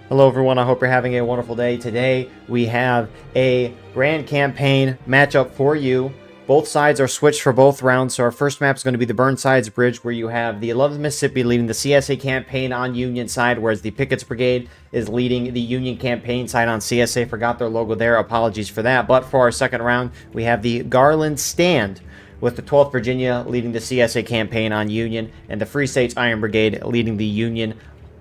Hello everyone, I hope you're having a wonderful day. Today we have a grand campaign matchup for you. Both sides are switched for both rounds, so our first map is going to be the Burnside's Bridge, where you have the 11th Mississippi leading the CSA campaign on Union side, whereas the Pickett's Brigade is leading the Union campaign side on CSA. Forgot their logo there, apologies for that. But for our second round, we have the Garland stand, with the 12th Virginia leading the CSA campaign on Union, and the Free States Iron Brigade leading the Union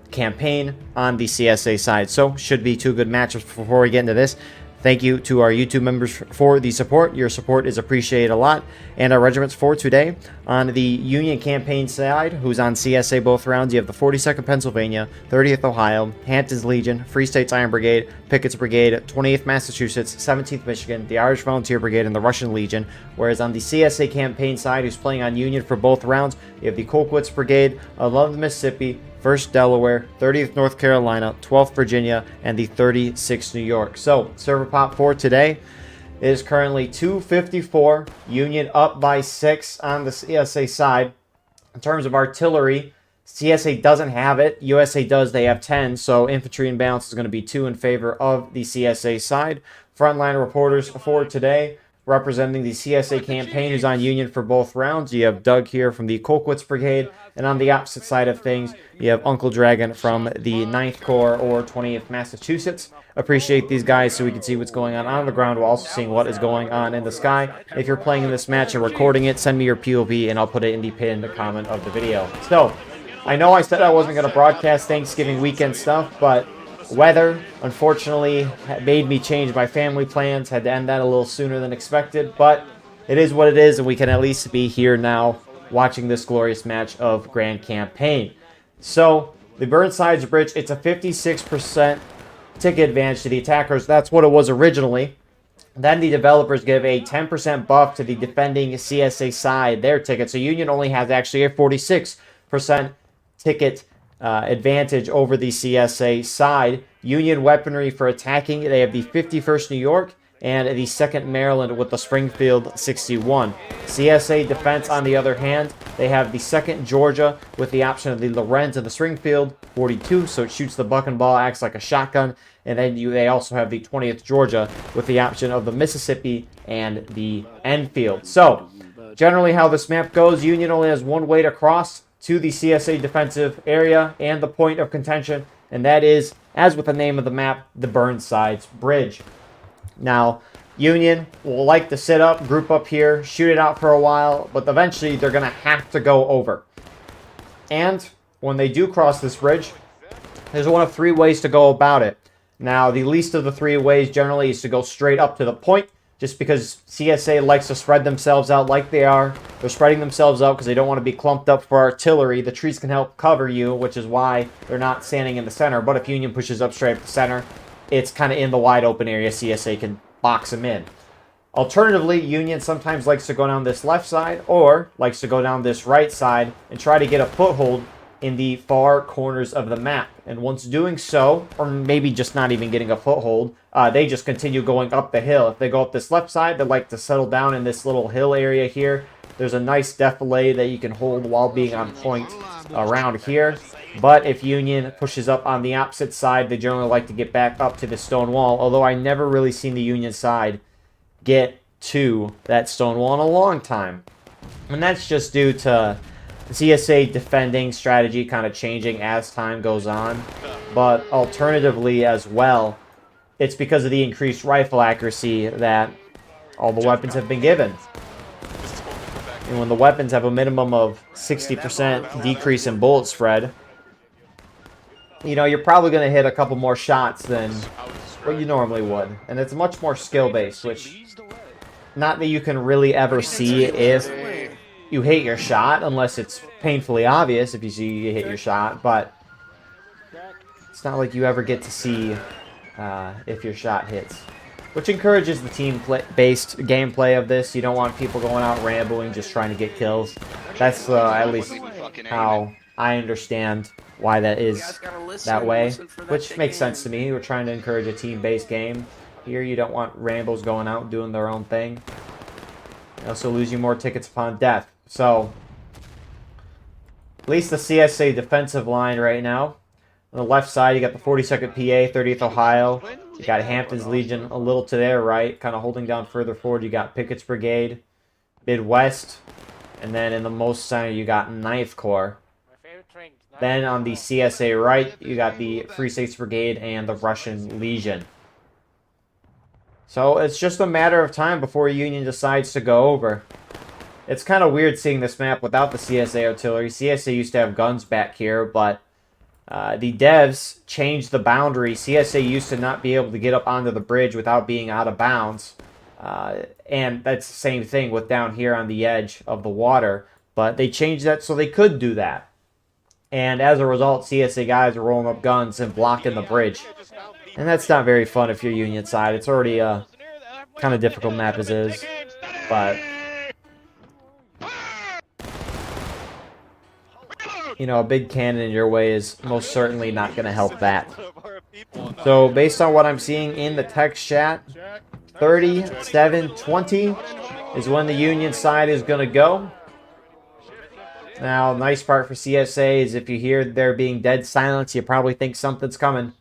campaign on the CSA side. So should be two good matchups. Before we get into this, thank you to our YouTube members for the support. Your support is appreciated a lot. And our regiments for today, on the Union campaign side, who's on CSA both rounds, you have the 42nd Pennsylvania, 30th Ohio, Hampton's Legion, Free States Iron Brigade, Pickett's Brigade, 28th Massachusetts, 17th Michigan, the Irish Volunteer Brigade, and the Russian Legion. Whereas on the CSA campaign side, who's playing on Union for both rounds, you have the Colquitt's Brigade, 11th Mississippi, 1st Delaware, 30th North Carolina, 12th Virginia, and the 36th New York. So, server pop for today is currently 254. Union up by 6 on the CSA side. In terms of artillery, CSA doesn't have it. USA does. They have 10. So, infantry and balance is going to be 2 in favor of the CSA side. Frontline reporters for today, representing the CSA campaign, who's on Union for both rounds. You have Doug here from the Colquitt's Brigade, and on the opposite side of things, you have Uncle Dragon from the 9th Corps or 20th Massachusetts. Appreciate these guys so we can see what's going on the ground while also seeing what is going on in the sky. If you're playing in this match and recording it, send me your POV and I'll put it in the pinned comment of the video. So, I know I said I wasn't going to broadcast Thanksgiving weekend stuff, but weather, unfortunately, made me change my family plans. Had to end that a little sooner than expected, but it is what it is, and we can at least be here now watching this glorious match of Grand Campaign. So, the Burnside's Bridge, it's a 56% ticket advantage to the attackers. That's what it was originally. Then the developers give a 10% buff to the defending CSA side, their ticket. So, Union only has actually a 46% ticket advantage over the CSA side. Union weaponry for attacking, they have the 51st New York and the 2nd Maryland with the Springfield 61. CSA defense, on the other hand, they have the 2nd Georgia with the option of the Lorenz and the Springfield 42, so it shoots the buck and ball, acts like a shotgun. And then they also have the 20th Georgia with the option of the Mississippi and the Enfield. So, generally how this map goes, Union only has one way to cross to the CSA defensive area and the point of contention, and that is, as with the name of the map, the Burnside's Bridge. Now, Union will like to sit up, group up here, shoot it out for a while, but eventually they're going to have to go over. And when they do cross this bridge, there's one of 3 ways to go about it. Now, the least of the 3 ways generally is to go straight up to the point, just because CSA likes to spread themselves out like they are. They're spreading themselves out because they don't want to be clumped up for artillery. The trees can help cover you, which is why they're not standing in the center. But if Union pushes up straight up the center, it's kind of in the wide open area. CSA can box them in. Alternatively, Union sometimes likes to go down this left side or likes to go down this right side and try to get a foothold in the far corners of the map. And once doing so, or maybe just not even getting a foothold, they just continue going up the hill. If they go up this left side, they like to settle down in this little hill area here. There's a nice defilade that you can hold while being on point around here. But if Union pushes up on the opposite side, they generally like to get back up to the stone wall, although I never really seen the Union side get to that stone wall in a long time. And that's just due to the CSA defending strategy kind of changing as time goes on. But alternatively as well, it's because of the increased rifle accuracy that all the weapons have been given. And when the weapons have a minimum of 60% decrease in bullet spread, you know, you're probably going to hit a couple more shots than what you normally would. And it's much more skill-based, which, not that you can really ever see if you hit your shot, unless it's painfully obvious if you see you hit your shot, but it's not like you ever get to see if your shot hits. Which encourages the team-based gameplay of this. You don't want people going out rambling, just trying to get kills. That's at least how I understand why that is that way, which makes sense to me. We're trying to encourage a team-based game. Here, you don't want Rambos going out and doing their own thing. You also lose you more tickets upon death. So, at least the CSA defensive line right now On the left side, you got the 42nd PA, 30th Ohio. You got Hampton's Legion a little to their right, kind of holding down further forward. You got Pickett's Brigade, Midwest, and then in the most center, you got 9th Corps. Then on the CSA right, you got the Free States Brigade and the Russian Legion. So it's just a matter of time before Union decides to go over. It's kind of weird seeing this map without the CSA artillery. CSA used to have guns back here, but the devs changed the boundary. CSA used to not be able to get up onto the bridge without being out of bounds. And that's the same thing with down here on the edge of the water. But they changed that so they could do that. And as a result, CSA guys are rolling up guns and blocking the bridge. And that's not very fun if you're Union side. It's already a kind of difficult map as is. But, you know, a big cannon in your way is most certainly not going to help that. So, based on what I'm seeing in the text chat, 37-20 is when the Union side is going to go. Now, nice part for CSA is if you hear there being dead silence, you probably think something's coming.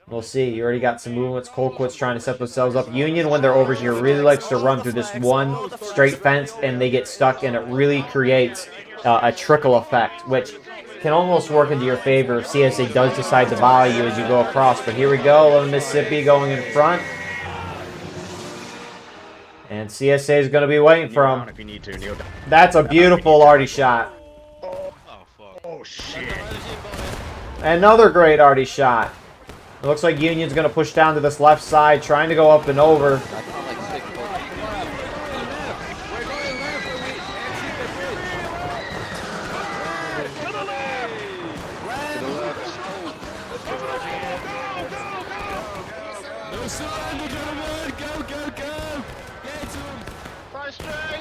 We'll see. You already got some movements. Colquitt's trying to set themselves up. Union, when they're over here, really likes to run through this one straight fence, and they get stuck, and it really creates a trickle effect, which can almost work into your favor if CSA does decide to volley you as you go across. But here we go. 11 Mississippi going in front. And CSA is going to be waiting for him. That's a beautiful arty shot. Oh, shit. Another great arty shot. It looks like Union's going to push down to this left side, trying to go up and over.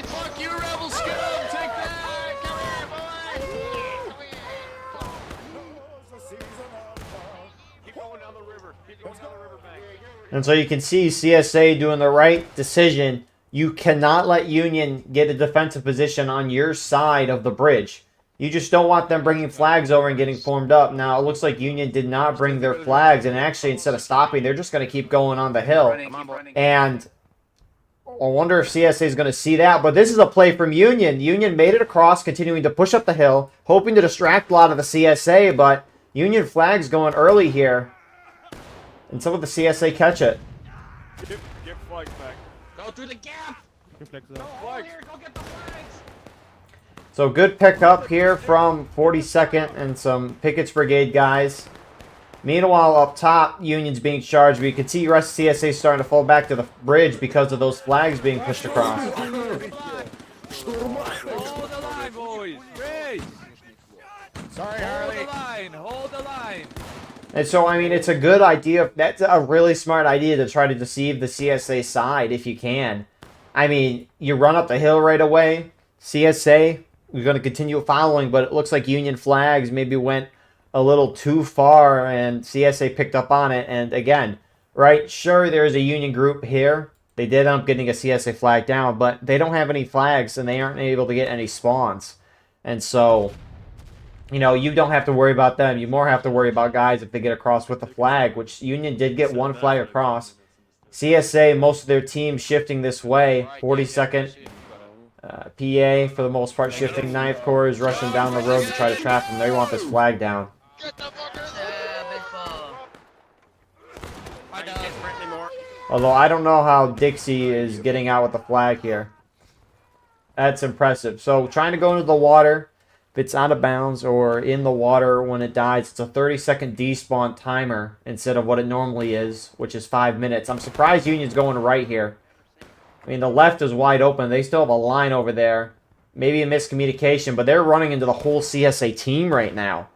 Fuck you, rebel scum! Take that! Come here, boy! Keep going down the river. Keep going down the riverbank. And so you can see CSA doing the right decision. You cannot let Union get a defensive position on your side of the bridge. You just don't want them bringing flags over and getting formed up. Now, it looks like Union did not bring their flags, and actually, instead of stopping, they're just going to keep going on the hill. And I wonder if CSA is going to see that, but this is a play from Union. Union made it across, continuing to push up the hill, hoping to distract a lot of the CSA, but Union flags going early here. And some of the CSA catch it. Get flags back. Go through the gap! Go here, go get the flags! So good pickup here from 42nd and some Pickett's Brigade guys. Meanwhile, up top, Union's being charged, but you can see the rest of CSA starting to fall back to the bridge because of those flags being pushed across. Hold the line, boys! Race! Sorry, Hold Harley. the line! Hold the line! And so, I mean, it's a good idea. That's a really smart idea to try to deceive the CSA side if you can. I mean, you run up the hill right away. CSA, you're going to continue following, but it looks like Union flags maybe went a little too far, and CSA picked up on it. And again, right, sure, there's a Union group here. They did end up getting a CSA flag down, but they don't have any flags, and they aren't able to get any spawns. And so, you know, you don't have to worry about them. You more have to worry about guys if they get across with a flag, which Union did get one flag across. CSA, most of their team shifting this way. 42nd PA, for the most part, shifting. 9th Corps is rushing down the road to try to trap them. They want this flag down. Get the fuckers! Yeah, big ball. Although I don't know how Dixie is getting out with the flag here. That's impressive. So trying to go into the water. If it's out of bounds or in the water when it dies, it's a 30-second despawn timer instead of what it normally is, which is 5 minutes. I'm surprised Union's going right here. I mean, the left is wide open. They still have a line over there. Maybe a miscommunication, but they're running into the whole CSA team right now.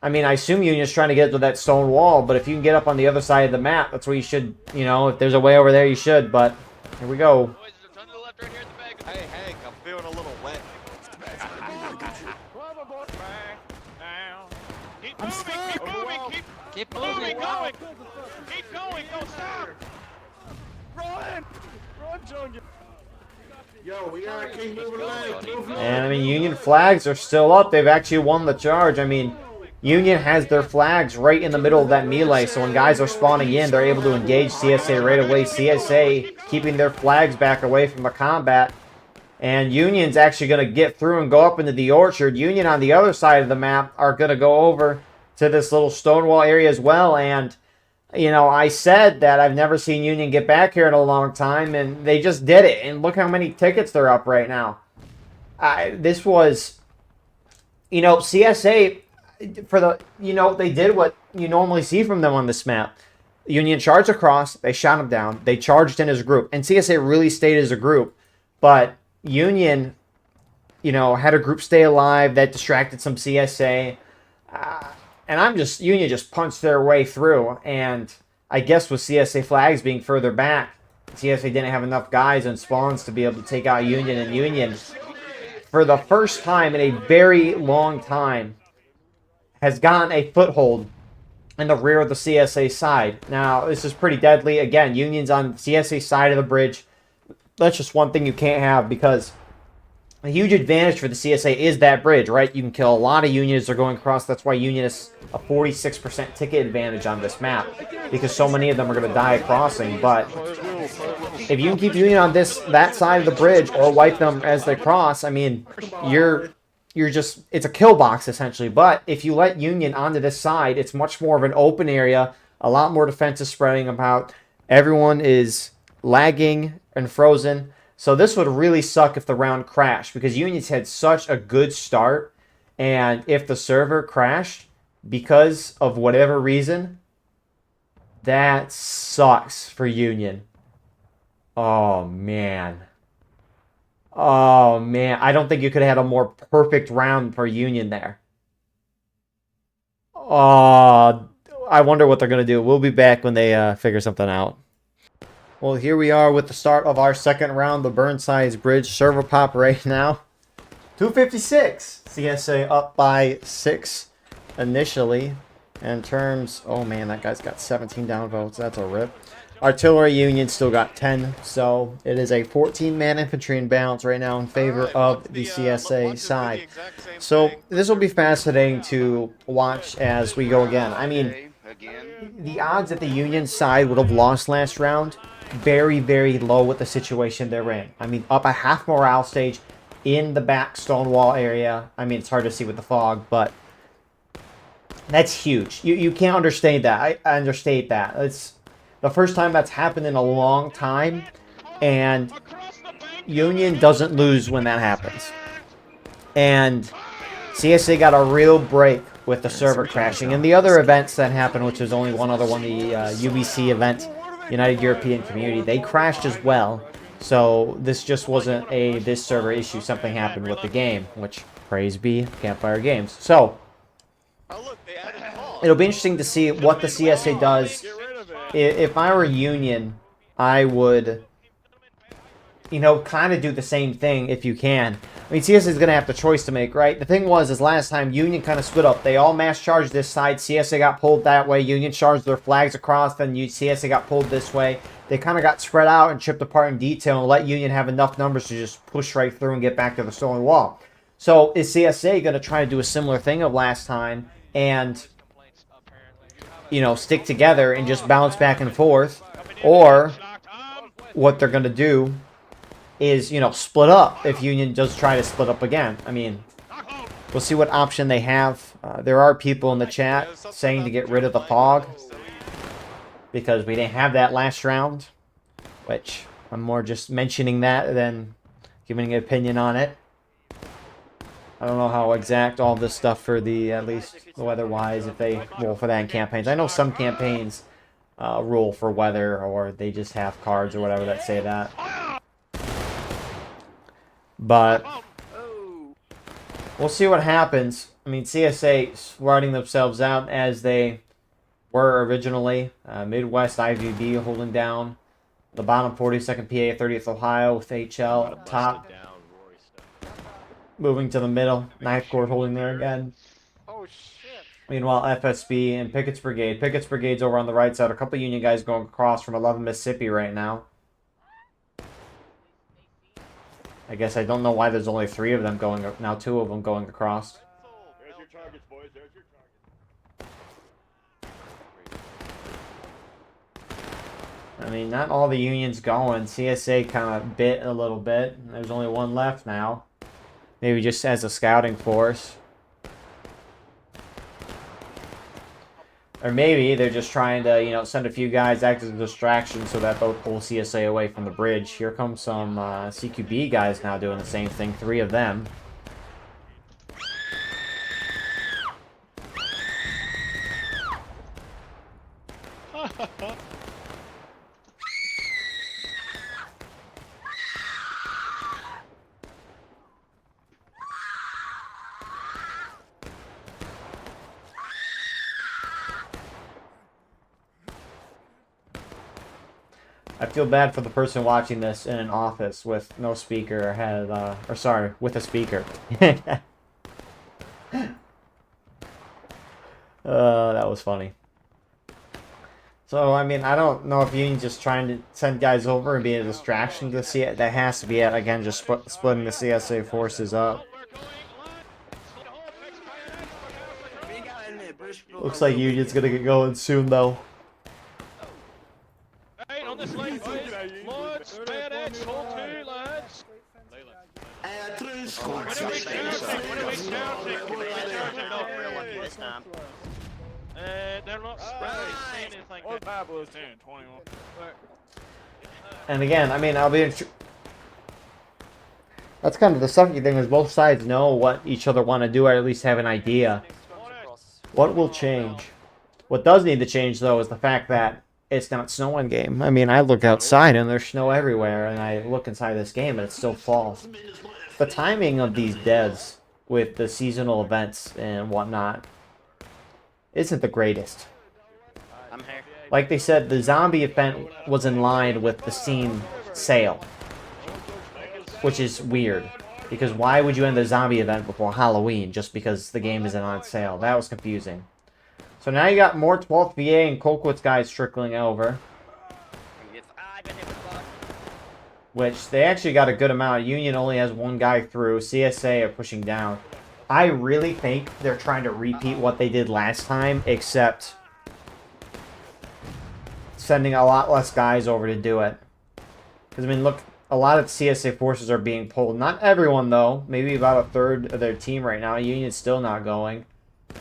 I mean, I assume Union's trying to get to that stone wall, but if you can get up on the other side of the map, that's where you should, you know, if there's a way over there, you should, but here we go. Boys, there's a ton to the left right here at the back. Hey, Hank, I'm feeling a little wet. Keep moving, going. Keep going. Don't stop. Run, Junior. Yo, we gotta keep moving along. And, I mean, Union flags are still up. They've actually won the charge. I mean, Union has their flags right in the middle of that melee, so when guys are spawning in, they're able to engage CSA right away. CSA keeping their flags back away from the combat. And Union's actually going to get through and go up into the orchard. Union on the other side of the map are going to go over to this little Stonewall area as well. And, you know, I said that I've never seen Union get back here in a long time, and they just did it. And look how many tickets they're up right now. This was, you know, CSA, for the, you know, they did what you normally see from them on this map. Union charged across, they shot him down, they charged in as a group. And CSA really stayed as a group. But Union, you know, had a group stay alive that distracted some CSA. And Union just punched their way through. And I guess with CSA flags being further back, CSA didn't have enough guys and spawns to be able to take out Union. And Union, for the first time in a very long time, has gotten a foothold in the rear of the CSA side. Now, this is pretty deadly. Again, Union's on the CSA side of the bridge. That's just one thing you can't have, because a huge advantage for the CSA is that bridge, right? You can kill a lot of Union as they're going across. That's why Union has a 46% ticket advantage on this map, because so many of them are going to die crossing. But if you can keep Union on that side of the bridge or wipe them as they cross, I mean, you're just, it's a kill box essentially. But if you let Union onto this side, it's much more of an open area, a lot more defenses spreading about. Everyone is lagging and frozen. So this would really suck if the round crashed, because Union's had such a good start, and if the server crashed because of whatever reason, that sucks for Union. Oh man. Oh man, I don't think you could have had a more perfect round for Union there. Oh, I wonder what they're going to do. We'll be back when they figure something out. Well, here we are with the start of our second round, the Burnside Bridge server pop right now. 256. CSA up by 6 initially. In terms, oh man, that guy's got 17 downvotes. That's a rip. Artillery Union still got 10, so it is a 14-man infantry imbalance right now in favor of the CSA side. So this will be fascinating to watch as we go again. I mean, the odds that the Union side would have lost last round, very, very low with the situation they're in. I mean, up a half morale stage in the back Stonewall area. I mean, it's hard to see with the fog, but that's huge. You can't understate that. I understate that. It's the first time that's happened in a long time, and Union doesn't lose when that happens. And CSA got a real break with the server crashing. And the other events that happened, which was only one other one, the UBC event, United European Community, they crashed as well. So this just wasn't this server issue. Something happened with the game, which, praise be, Campfire Games. So it'll be interesting to see what the CSA does. If I were Union, I would, you know, kind of do the same thing if you can. I mean, CSA is going to have the choice to make, right? The thing is last time, Union kind of split up. They all mass charged this side. CSA got pulled that way. Union charged their flags across. Then CSA got pulled this way. They kind of got spread out and chipped apart in detail and let Union have enough numbers to just push right through and get back to the stone wall. So is CSA going to try to do a similar thing of last time and, you know, stick together and just bounce back and forth? Or what they're going to do is, you know, split up if Union does try to split up again. I mean, we'll see what option they have. There are people in the chat saying to get rid of the fog because we didn't have that last round, which I'm more just mentioning that than giving an opinion on it. I don't know how exact all this stuff for the, at least weather-wise, if they roll for that in campaigns. I know some campaigns rule for weather, or they just have cards or whatever that say that. But we'll see what happens. I mean, CSA sweating themselves out as they were originally. Midwest IVB holding down the bottom 42nd PA, 30th Ohio with HL up top. Moving to the middle, 9th Corps holding there again. Oh shit. Meanwhile, FSB and Pickett's Brigade. Pickett's Brigade's over on the right side. A couple Union guys going across from 11 Mississippi right now. I guess I don't know why there's only 3 of them going, now 2 of them going across. There's your targets, boys. There's your targets. I mean, not all the Union's going. CSA kind of bit a little bit. There's only one left now. Maybe just as a scouting force. Or maybe they're just trying to, you know, send a few guys, act as a distraction so that they'll pull CSA away from the bridge. Here comes some CQB guys now doing the same thing. 3 of them. I feel bad for the person watching this in an office with no speaker or sorry, with a speaker. That was funny. So, I mean, I don't know if Union's just trying to send guys over and be a distraction to see it. That has to be it. Again, just splitting the CSA forces up. Looks like Union's gonna get going soon, though. Hey, on this lane, boys. Lads, bad X, hold 2, lads. When are we counting? When are we counting? They're not real this time. They're not saying anything. What Bible is 10, 21. And again, I mean, that's kind of the sucky thing is both sides know what each other want to do, or at least have an idea. What will change? What does need to change, though, is the fact that it's not snow in game. I mean, I look outside and there's snow everywhere, and I look inside this game and it's still fall. The timing of these devs with the seasonal events and whatnot isn't the greatest. Like they said, the zombie event was in line with the Steam sale, which is weird. Because why would you end the zombie event before Halloween just because the game isn't on sale? That was confusing. So now you got more 12th VA and Colquitt's guys trickling over. Which they actually got a good amount. Union only has 1 guy through. CSA are pushing down. I really think they're trying to repeat what they did last time, except sending a lot less guys over to do it. Because, I mean, look, a lot of CSA forces are being pulled. Not everyone, though. Maybe about a third of their team right now. Union's still not going.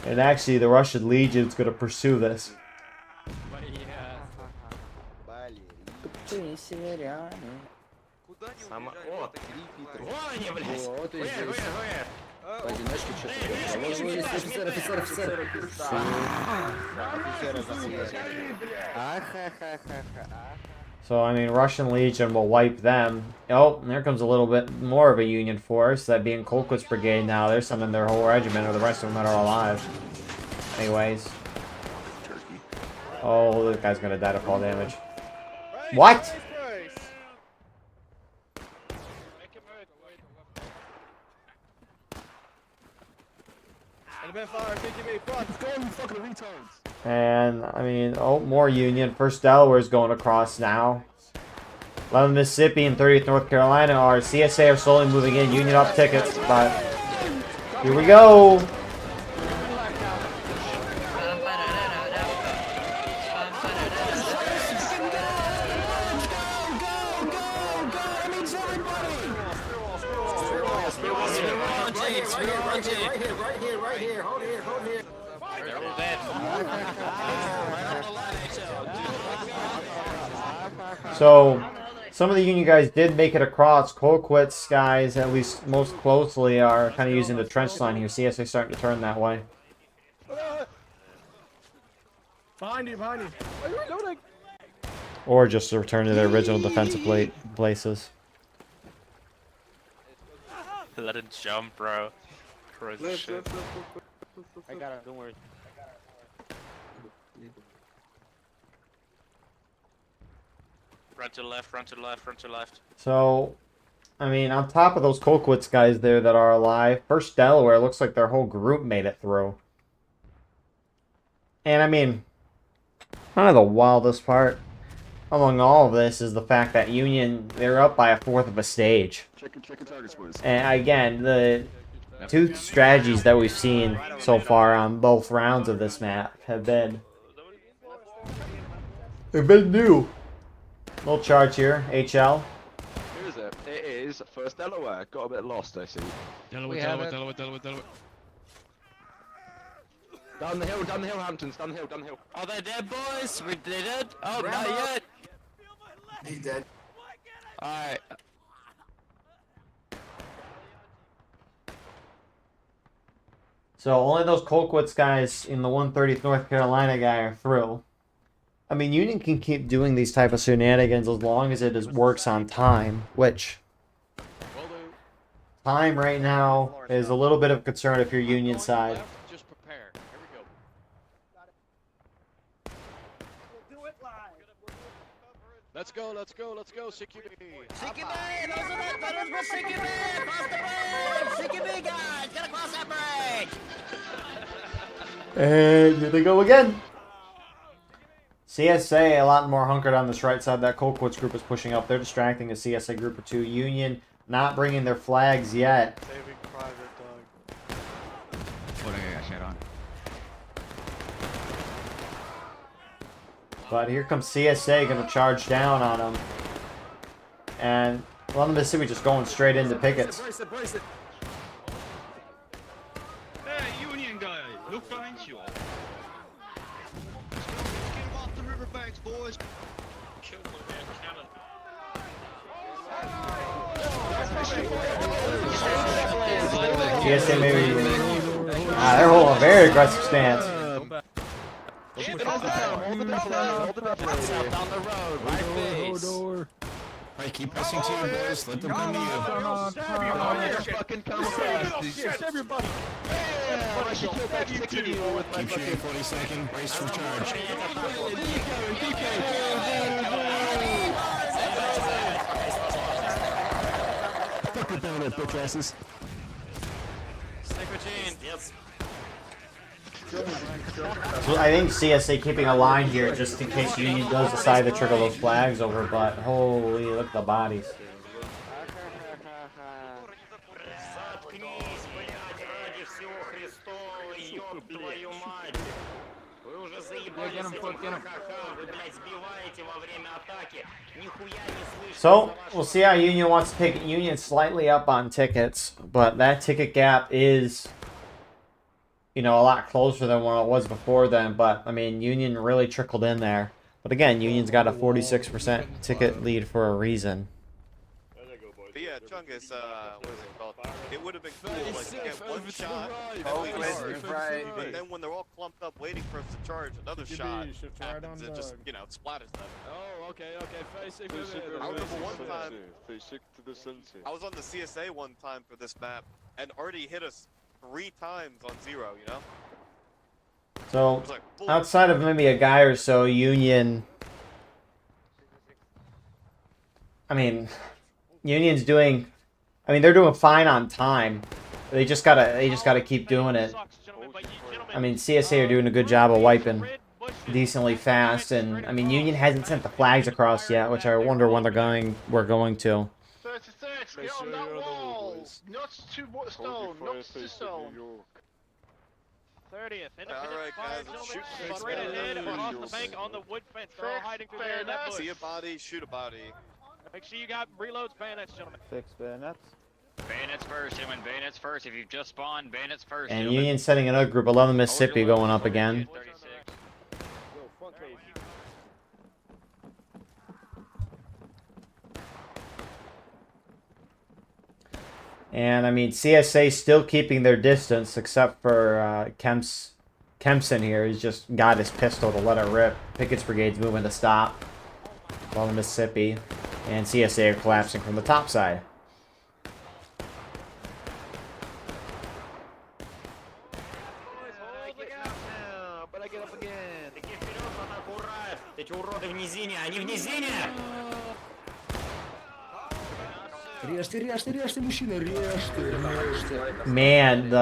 And actually, the Russian Legion's going to pursue this. So, I mean, Russian Legion will wipe them. Oh, and there comes a little bit more of a Union force, that being Colquitt's brigade now. They're sending their whole regiment, or the rest of them that are alive. Anyways. Oh, this guy's gonna die to fall damage. What? And, I mean, oh, more Union. First Delaware's going across now. 11th Mississippi and 30th North Carolina are CSA are slowly moving in. Union up tickets, but here we go. So, some of the Union guys did make it across. Colquitt's guys, at least most closely, are kind of using the trench line here. CSA starting to turn that way. Behind you, behind you. Are you reloading? Or just to return to their original defensive places. Let it jump, bro. Crazy shit. I got it, don't worry. Run to the left, run to the left, run to the left. So, I mean, on top of those Colquitt's guys there that are alive, first Delaware looks like their whole group made it through. And I mean, kind of the wildest part among all of this is the fact that Union, they're up by 1/4 of a stage. Check your targets, boys. And again, the 2 strategies that we've seen so far on both rounds of this map have been new. Little charge here, HL. Who is it? It is First Delaware. Got a bit lost, I see. Delaware. Down the hill, Hamptons. Down the hill. Are they dead, boys? We did it? Oh, not yet. He's dead. Alright. So only those Colquitt's guys in the 130th North Carolina guy are through. I mean, Union can keep doing these type of shenanigans as long as works on time, which time right now is a little bit of concern if you're Union side. Just prepare. Here we go. We'll do it live. Let's go, CQB. And here they go again. CSA a lot more hunkered on this right side. That Colquitt's group is pushing up. They're distracting a CSA group of 2. Union not bringing their flags yet. Saving private dog. What I got shot on. But here comes CSA going to charge down on them. And London, Mississippi just going straight into pickets. Brace it. Hey, Union guy, look behind you. Let's get him off the riverbanks, boys. Kill the man cannon. CSA maybe. They're holding a very aggressive stance. Hold the defense. Down the road, right face. Alright, keep pressing to you, boys. Let them come to you. Fucking come across. Everybody. Yeah, I should kill back 60 you with my Keep shooting fucking... 40 second. Brace for charge. Fuck it down there, bitch asses. Stick with Gene. Yes. So I think CSA keeping a line here just in case Union does decide to trickle those flags over, but holy, look at the bodies. So, we'll see how Union wants to pick it. Union slightly up on tickets, but that ticket gap is, you know, a lot closer than what it was before then. But, I mean, Union really trickled in there. But again, Union's got a 46% ticket lead for a reason. But yeah, Chungus, what is it called? It would have been cool, like, to get one shot, but then when they're all clumped up waiting for us to charge, another shot happens, it just, you know, it splatters them. Oh, okay. Face it. I remember one time, I was on the CSA one time for this map, and already hit us 3 times on 0, you know? So, It was like, boom. outside of maybe a guy or so, Union... I mean, Union's doing... I mean, they're doing fine on time. They just gotta keep doing it. I mean, CSA are doing a good job of wiping decently fast, and I mean, Union hasn't sent the flags across yet, which I wonder when we're going to. 36, get on that wall! Not to stone, not to stone. 30th. Alright, guys, shoot Straight ahead across the bank on the wood fence. They're all hiding through there in that bush. See a body, shoot a body. Make sure you got reloads, bayonets, gentlemen. Fix bayonets. Bayonets first, gentlemen. Bayonets first. If you've just spawned, bayonets first. And Union sending another group, 11 Mississippi going up again. 36. And I mean, CSA still keeping their distance, except for Kempson here. He's just got his pistol to let it rip. Pickett's brigade's moving to stop. 11 Mississippi. And CSA are collapsing from the top side. But I get up again. Эти уроды в низине, они в низине! Режьте, мужчина, режьте. Man,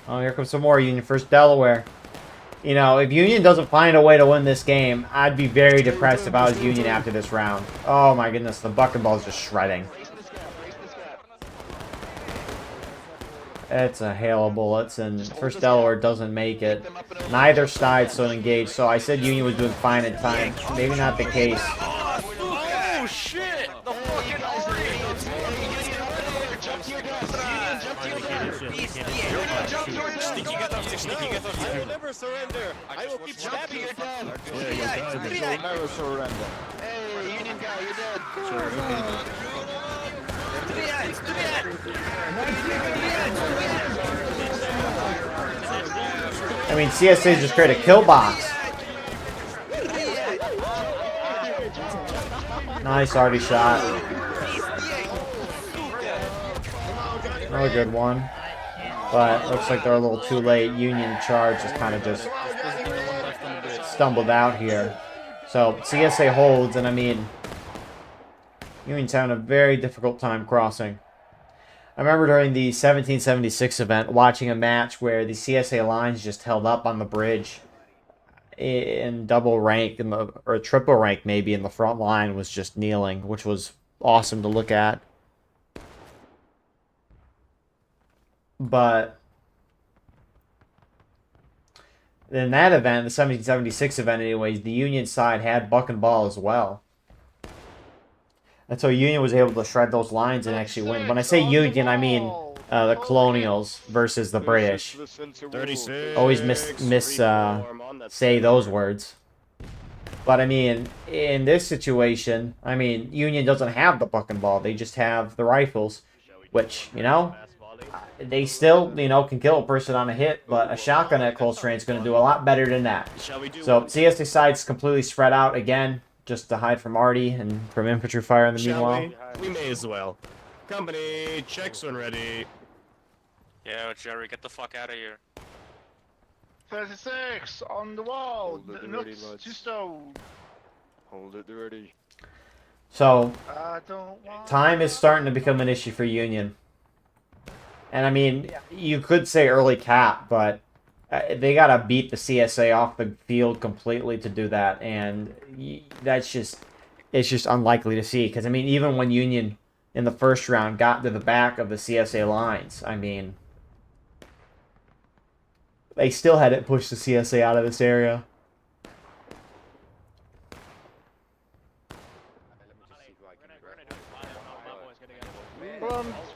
oh, here comes some more Union. First Delaware. You know, if Union doesn't find a way to win this game, I'd be very depressed if I was Union after this round. Oh my goodness, the bucket ball is just shredding. It's a hail of bullets, and First Delaware doesn't make it. Neither side so engaged, so I said Union was doing fine at times. Maybe not the case. never surrender. I will keep stabbing you. Yeah, you're dead. Never surrender. Hey, Union guy, you're dead. I mean, CSA just created a kill box. Nice arty shot. Another good one. But looks like they're a little too late. Union charge is kind of just stumbled out here. So CSA holds, and I mean, Union's having a very difficult time crossing. I remember during the 1776 event watching a match where the CSA lines just held up on the bridge in double rank, or triple rank maybe, and the front line was just kneeling, which was awesome to look at. But in that event, the 1776 event anyways, the Union side had buck and ball as well. And so Union was able to shred those lines and actually win. When I say Union, I mean the Colonials versus the British. 36. Always say those words. But I mean, in this situation, I mean, Union doesn't have the buck and ball. They just have the rifles, which, you know, they still, you know, can kill a person on a hit, but a shotgun at close range is going to do a lot better than that. So CSA side's completely spread out again, just to hide from arty and from infantry fire in the meanwhile. We may as well. Company, checks when ready. Yeah, Jerry, get the fuck out of here. 36 on the wall. Hold it Not ready, lads. too stone. Hold it ready. So I don't want time is starting to become an issue for Union. And I mean, you could say early cap, but they got to beat the CSA off the field completely to do that. And that's just, it's just unlikely to see. Because, I mean, even when Union in the first round got to the back of the CSA lines, I mean, they still hadn't pushed the CSA out of this area.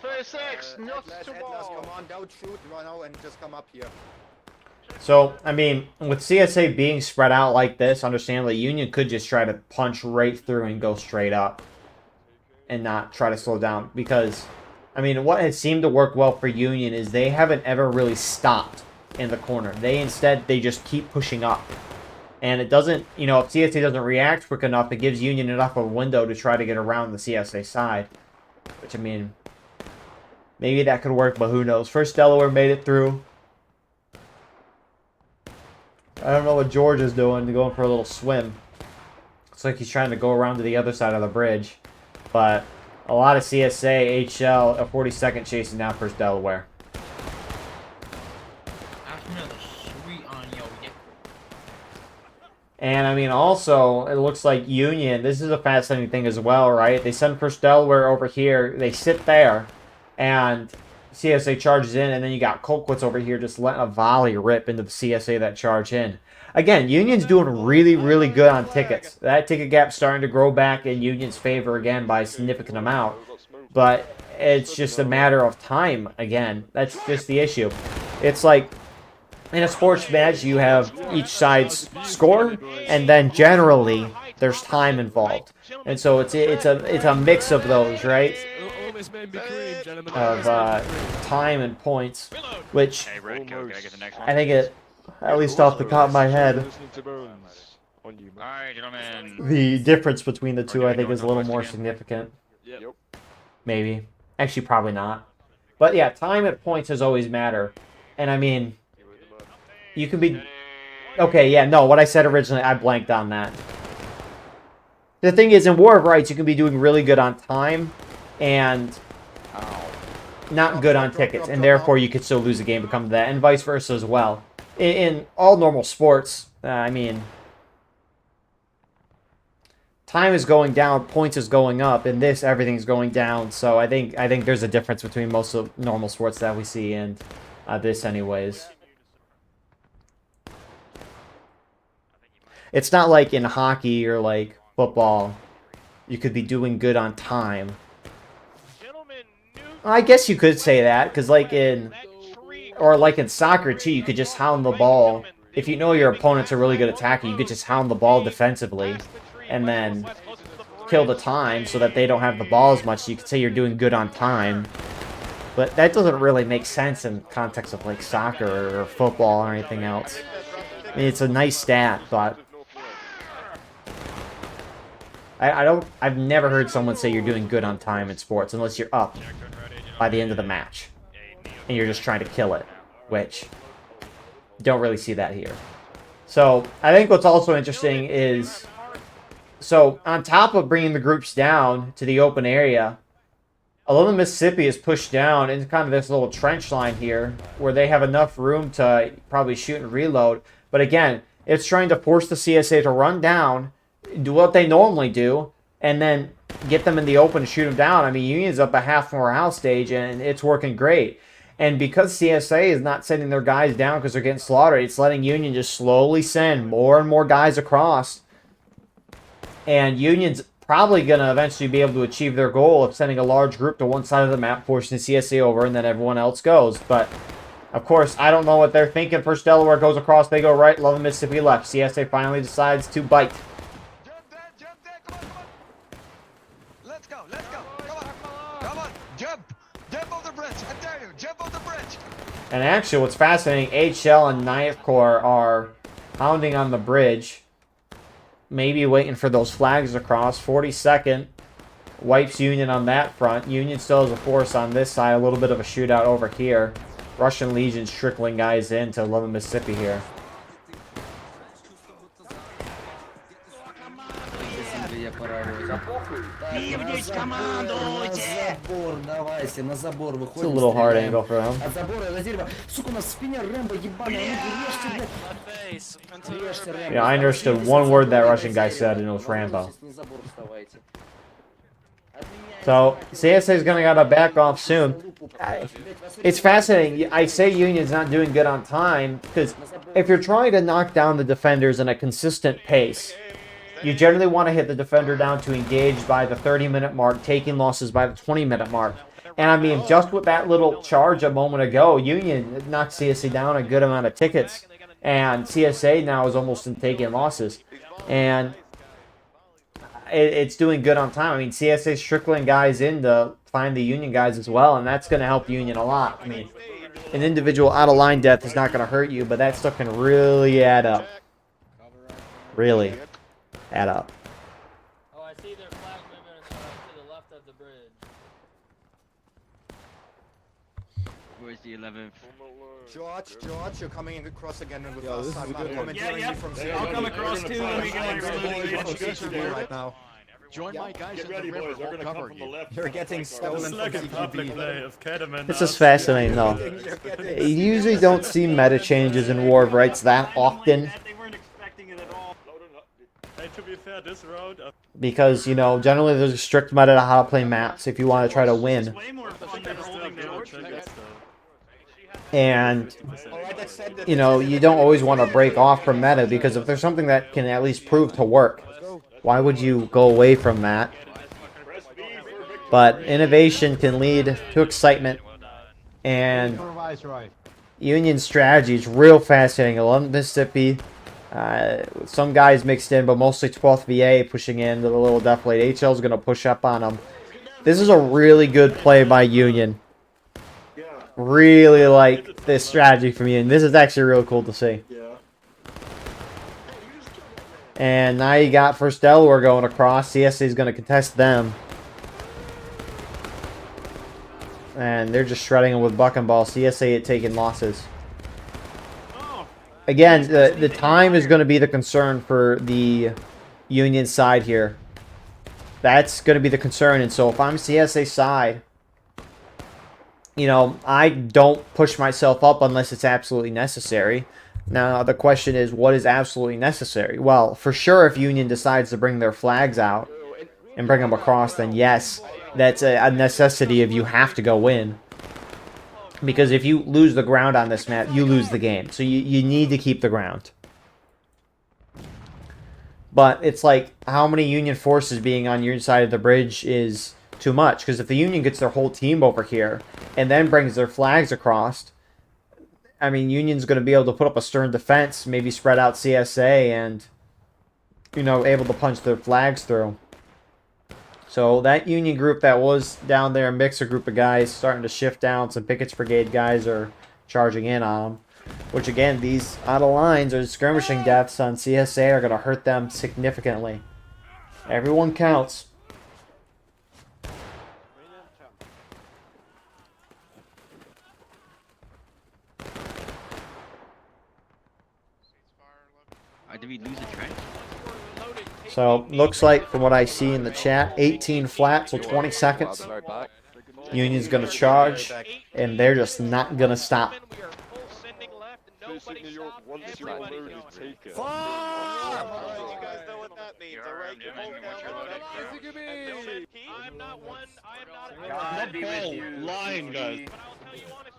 36, not to wall. Come on, don't shoot right now and just come up here. So, I mean, with CSA being spread out like this, understandably, Union could just try to punch right through and go straight up and not try to slow down. Because, I mean, what has seemed to work well for Union is they haven't ever really stopped in the corner. They just keep pushing up. And it doesn't, you know, if CSA doesn't react quick enough, it gives Union enough of a window to try to get around the CSA side. Which, I mean, maybe that could work, but who knows. First Delaware made it through. I don't know what George is doing, going for a little swim. Looks like he's trying to go around to the other side of the bridge. But a lot of CSA, HL, a 42nd chasing down First Delaware. And, I mean, also, it looks like Union, this is a fascinating thing as well, right? They send First Delaware over here, they sit there, and CSA charges in, and then you got Colquitt's over here just letting a volley rip into the CSA that charge in. Again, Union's doing really, really good on tickets. That ticket gap's starting to grow back in Union's favor again by a significant amount. But it's just a matter of time again. That's just the issue. It's like, in a sports match, you have each side's score, and then generally there's time involved, and so it's a mix of those, right? Of time and points, which I think it, at least off the top of my head, Alright, gentlemen. the difference between the two I think is a little more significant. Yep. Maybe, actually, probably not. But yeah, time and points has always matter, and I mean. You can be... Okay, yeah, no, what I said originally, I blanked on that. The thing is, in War of Rights, you can be doing really good on time and not good on tickets, and therefore you could still lose a game to come to that, and vice versa as well. In all normal sports, I mean, time is going down, points is going up, in this, everything's going down, so I think there's a difference between most of normal sports that we see and this anyways. It's not like in hockey or like football, you could be doing good on time. I guess you could say that, because like in soccer too, you could just hound the ball if you know your opponent's a really good attacker, you could just hound the ball defensively and then kill the time so that they don't have the ball as much. You could say you're doing good on time. But that doesn't really make sense in context of like soccer or football or anything else. I mean, it's a nice stat, but I've never heard someone say you're doing good on time in sports unless you're up by the end of the match and you're just trying to kill it, which don't really see that here. So I think what's also interesting is, so on top of bringing the groups down to the open area, 11 Mississippi is pushed down into kind of this little trench line here where they have enough room to probably shoot and reload. But again, it's trying to force the CSA to run down, do what they normally do, and then get them in the open and shoot them down. I mean, Union's up a half morale stage, and it's working great. And because CSA is not sending their guys down because they're getting slaughtered, it's letting Union just slowly send more and more guys across. And Union's probably going to eventually be able to achieve their goal of sending a large group to one side of the map, forcing the CSA over, and then everyone else goes. But, of course, I don't know what they're thinking. First Delaware goes across, they go right, 11 Mississippi left. CSA finally decides to bite. Jump there, come on. Let's go, come on, jump over the bridge, I dare you, jump over the bridge. And actually, what's fascinating, HL and 9th Corps are hounding on the bridge. Maybe waiting for those flags across. 42nd wipes Union on that front. Union still has a force on this side. A little bit of a shootout over here. Russian Legion's trickling guys into 11 Mississippi here. It's a little hard angle for them. Yeah, I understood one word that Russian guy said, and it was Rambo. So, CSA is going to gotta back off soon. It's fascinating. I say Union's not doing good on time, because if you're trying to knock down the defenders in a consistent pace, you generally want to hit the defender down to engage by the 30-minute mark, taking losses by the 20-minute mark. And I mean, just with that little charge a moment ago, Union knocked CSA down a good amount of tickets. And CSA now is almost in taking losses. And it's doing good on time. I mean, CSA's trickling guys in to find the Union guys as well, and that's going to help Union a lot. I mean, an individual out-of-line death is not going to hurt you, but that stuff can really add up. Really add up. Oh, I see their flag movement to the left of the bridge. Where's the 11th? George, you're coming across again with Yeah, us. this is a I'm good one. commandeering you from zero. I'll come across too, and we can right now. Join my guys in the river, we'll cover you. You're getting stolen from CQB. It's just fascinating, though. You usually don't see meta changes in War of Rights that often. Because, you know, generally there's a strict meta to how to play maps if you want to try to win. And, you know, you don't always want to break off from meta, because if there's something that can at least prove to work, why would you go away from that? But innovation can lead to excitement, and Union strategy is real fascinating. 11 Mississippi, some guys mixed in, but mostly 12th VA pushing in to the little deflate. HL is going to push up on them. This is a really good play by Union. Really like this strategy from Union. This is actually real cool to see. And now you got First Delaware going across. CSA is going to contest them. And they're just shredding them with buck and ball. CSA taking losses. Again, the time is going to be the concern for the Union side here. That's going to be the concern. And so if I'm CSA side, you know, I don't push myself up unless it's absolutely necessary. Now, the question is, what is absolutely necessary? Well, for sure, if Union decides to bring their flags out and bring them across, then yes, that's a necessity if you have to go in. Because if you lose the ground on this map, you lose the game. So you need to keep the ground. But it's like, how many Union forces being on your side of the bridge is too much? Because if the Union gets their whole team over here and then brings their flags across, I mean, Union's going to be able to put up a stern defense, maybe spread out CSA and, you know, able to punch their flags through. So that Union group that was down there, a mixer group of guys, starting to shift down. Some Pickett's Brigade guys are charging in on them. Which, again, these out of lines or skirmishing deaths on CSA are going to hurt them significantly. Everyone counts. Did we lose the trench? So, looks like, from what I see in the chat, 18 flat, so 20 seconds. Union's going to charge, and they're just not going to stop. Line, guys.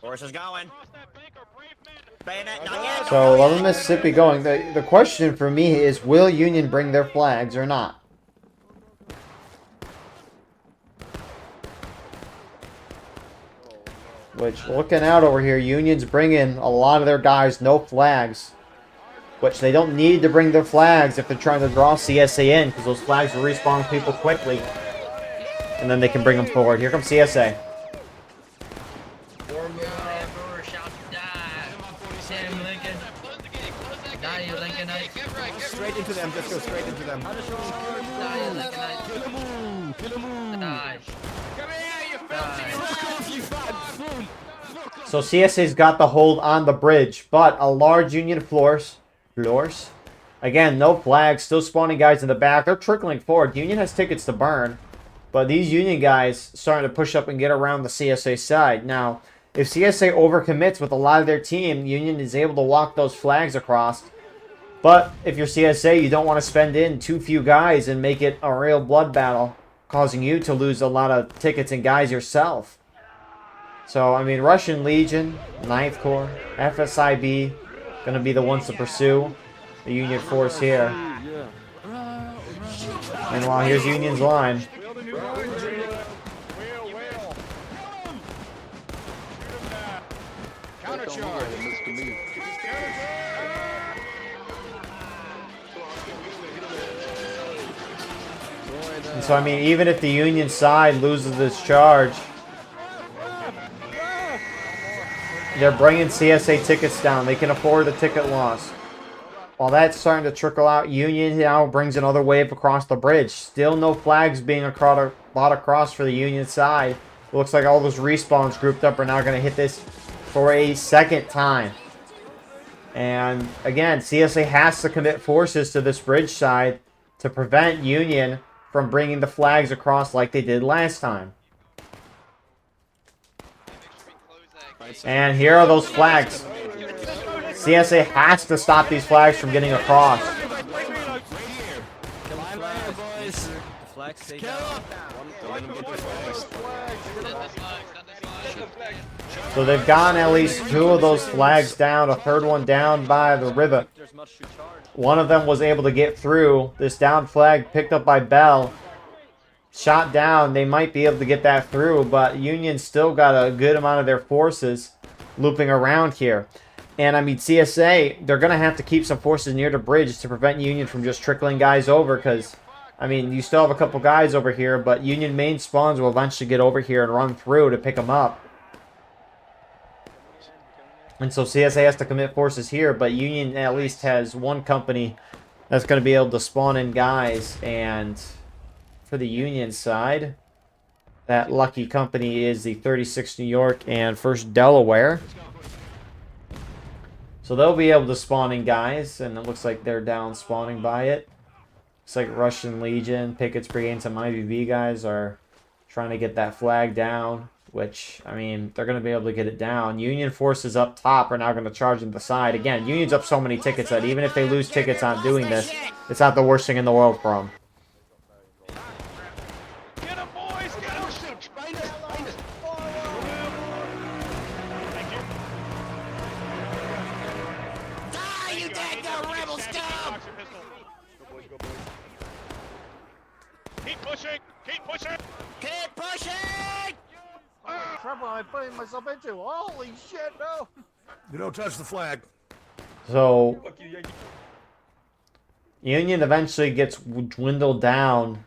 Horse is going. So, 11 Mississippi going. The question for me is, will Union bring their flags or not? Which, looking out over here, Union's bringing a lot of their guys no flags. Which they don't need to bring their flags if they're trying to draw CSA in, because those flags will respawn people quickly. And then they can bring them forward. Here comes CSA. Straight into them, just go straight into them. So CSA's got the hold on the bridge, but a large Union floors. Again, no flags, still spawning guys in the back. They're trickling forward. Union has tickets to burn, but these Union guys starting to push up and get around the CSA side. Now, if CSA overcommits with a lot of their team, Union is able to walk those flags across. But if you're CSA, you don't want to spend in too few guys and make it a real blood battle, causing you to lose a lot of tickets and guys yourself. So, I mean, Russian Legion, 9th Corps, FSIB, going to be the ones to pursue the Union force here. Meanwhile, here's Union's line. And so, I mean, even if the Union side loses this charge, they're bringing CSA tickets down. They can afford the ticket loss. While that's starting to trickle out, Union now brings another wave across the bridge. Still no flags being bought across for the Union side. It looks like all those respawns grouped up are now going to hit this for a second time. And again, CSA has to commit forces to this bridge side to prevent Union from bringing the flags across like they did last time. And here are those flags. CSA has to stop these flags from getting across. So they've gotten at least 2 of those flags down, a 3rd one down by the river. One of them was able to get through. This down flag picked up by Bell. Shot down, they might be able to get that through, but Union still got a good amount of their forces looping around here. And I mean, CSA, they're going to have to keep some forces near the bridge to prevent Union from just trickling guys over, because, I mean, you still have a couple guys over here, but Union main spawns will eventually get over here and run through to pick them up. And so CSA has to commit forces here, but Union at least has one company that's going to be able to spawn in guys. And for the Union side, that lucky company is the 36th New York and 1st Delaware. So they'll be able to spawn in guys, and it looks like they're down spawning by it. Looks like Russian Legion, Pickett's Brigade, and some IVB guys are trying to get that flag down, which, I mean, they're going to be able to get it down. Union forces up top are now going to charge into the side. Again, Union's up so many tickets that even if they lose tickets on doing this, it's not the worst thing in the world for them. Keep pushing! Keep pushing! Keep pushing! Trouble I'm putting myself into. Holy shit, no! You don't touch the flag. So Union eventually gets dwindled down.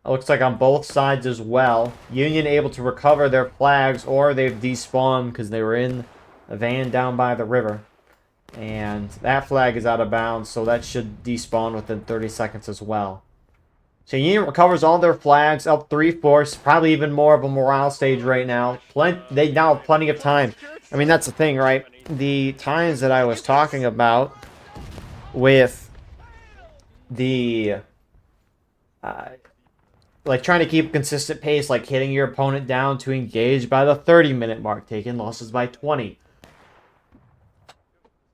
It looks like on both sides as well. Union able to recover their flags, or they've despawned because they were in a van down by the river. And that flag is out of bounds, so that should despawn within 30 seconds as well. So Union recovers all their flags, up 3/4, probably even more of a morale stage right now. They now have plenty of time. I mean, that's the thing, right? The times that I was talking about with the like trying to keep a consistent pace, like hitting your opponent down to engage by the 30-minute mark, taking losses by 20.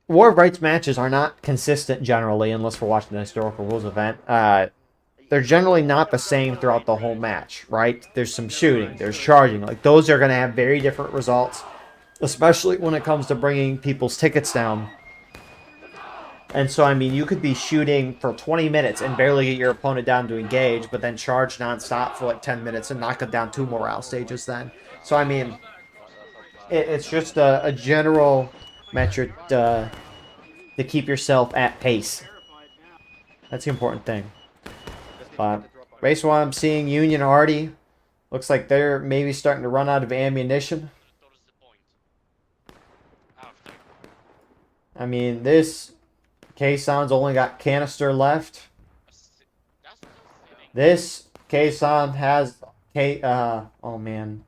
War of Rights matches are not consistent generally, unless we're watching the historical rules event. They're generally not the same throughout the whole match, right? There's some shooting, there's charging. Like, those are going to have very different results, especially when it comes to bringing people's tickets down. And so, I mean, you could be shooting for 20 minutes and barely get your opponent down to engage, but then charge nonstop for like 10 minutes and knock it down 2 morale stages then. So, I mean, it's just a general metric to keep yourself at pace. That's the important thing. But race 1, I'm seeing Union already. Looks like they're maybe starting to run out of ammunition. I mean, this Kaison's only got canister left. This Kaison has oh man,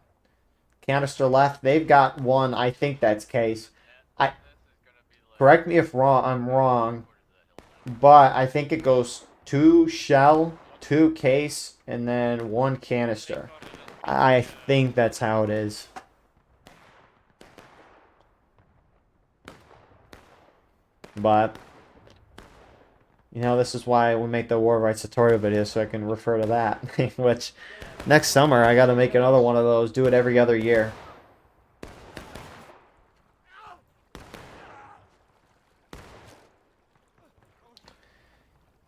canister left. They've got one. I think that's Case. Correct me if I'm wrong, but I think it goes 2 shell, 2 case, and then 1 canister. I think that's how it is. But you know, this is why we make the War Rights tutorial video, so I can refer to that. Which, next summer, I gotta make another one of those. Do it every other year.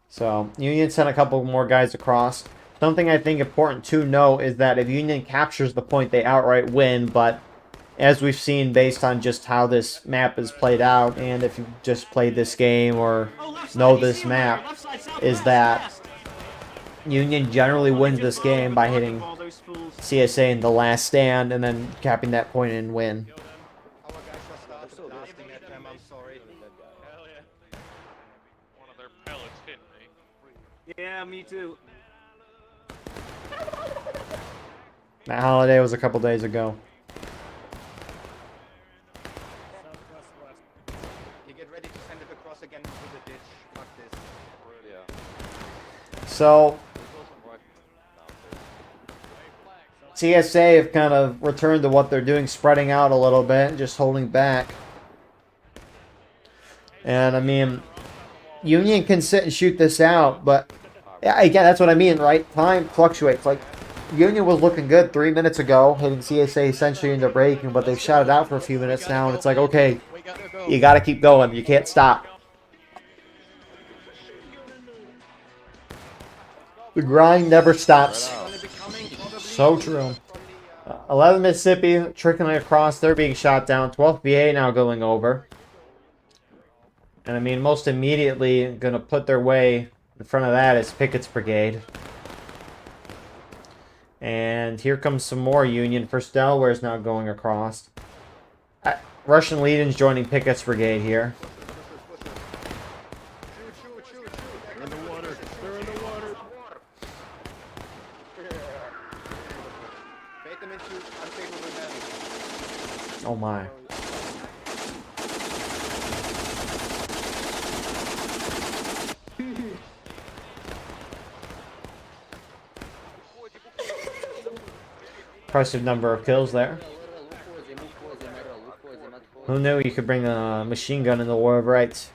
So, Union sent a couple more guys across. Something I think important to know is that if Union captures the point, they outright win, but as we've seen based on just how this map is played out, and if you've just played this game or know this map, is that Union generally wins this game by hitting CSA in the last stand and then capping that point and win. Yeah, me too. That holiday was a couple days ago. You get ready to send it across again into the ditch. Fuck this. So, CSA have kind of returned to what they're doing, spreading out a little bit, just holding back. And, I mean, Union can sit and shoot this out, but, again, that's what I mean, right? Time fluctuates. Like, Union was looking good 3 minutes ago, hitting CSA essentially into breaking, but they've shot it out for a few minutes now, and it's like, okay, you got to keep going. You can't stop. The grind never stops. So true. 11 Mississippi trickling across. They're being shot down. 12th VA now going over. And I mean, most immediately going to put their way in front of that is Pickett's Brigade. And here comes some more Union. First Delaware is now going across. Russian Legion's joining Pickett's Brigade here. They're in the water. They're in the water. Bait them into unfavorable men. Oh my. Impressive number of kills there. Who knew you could bring a machine gun in the War of Rights?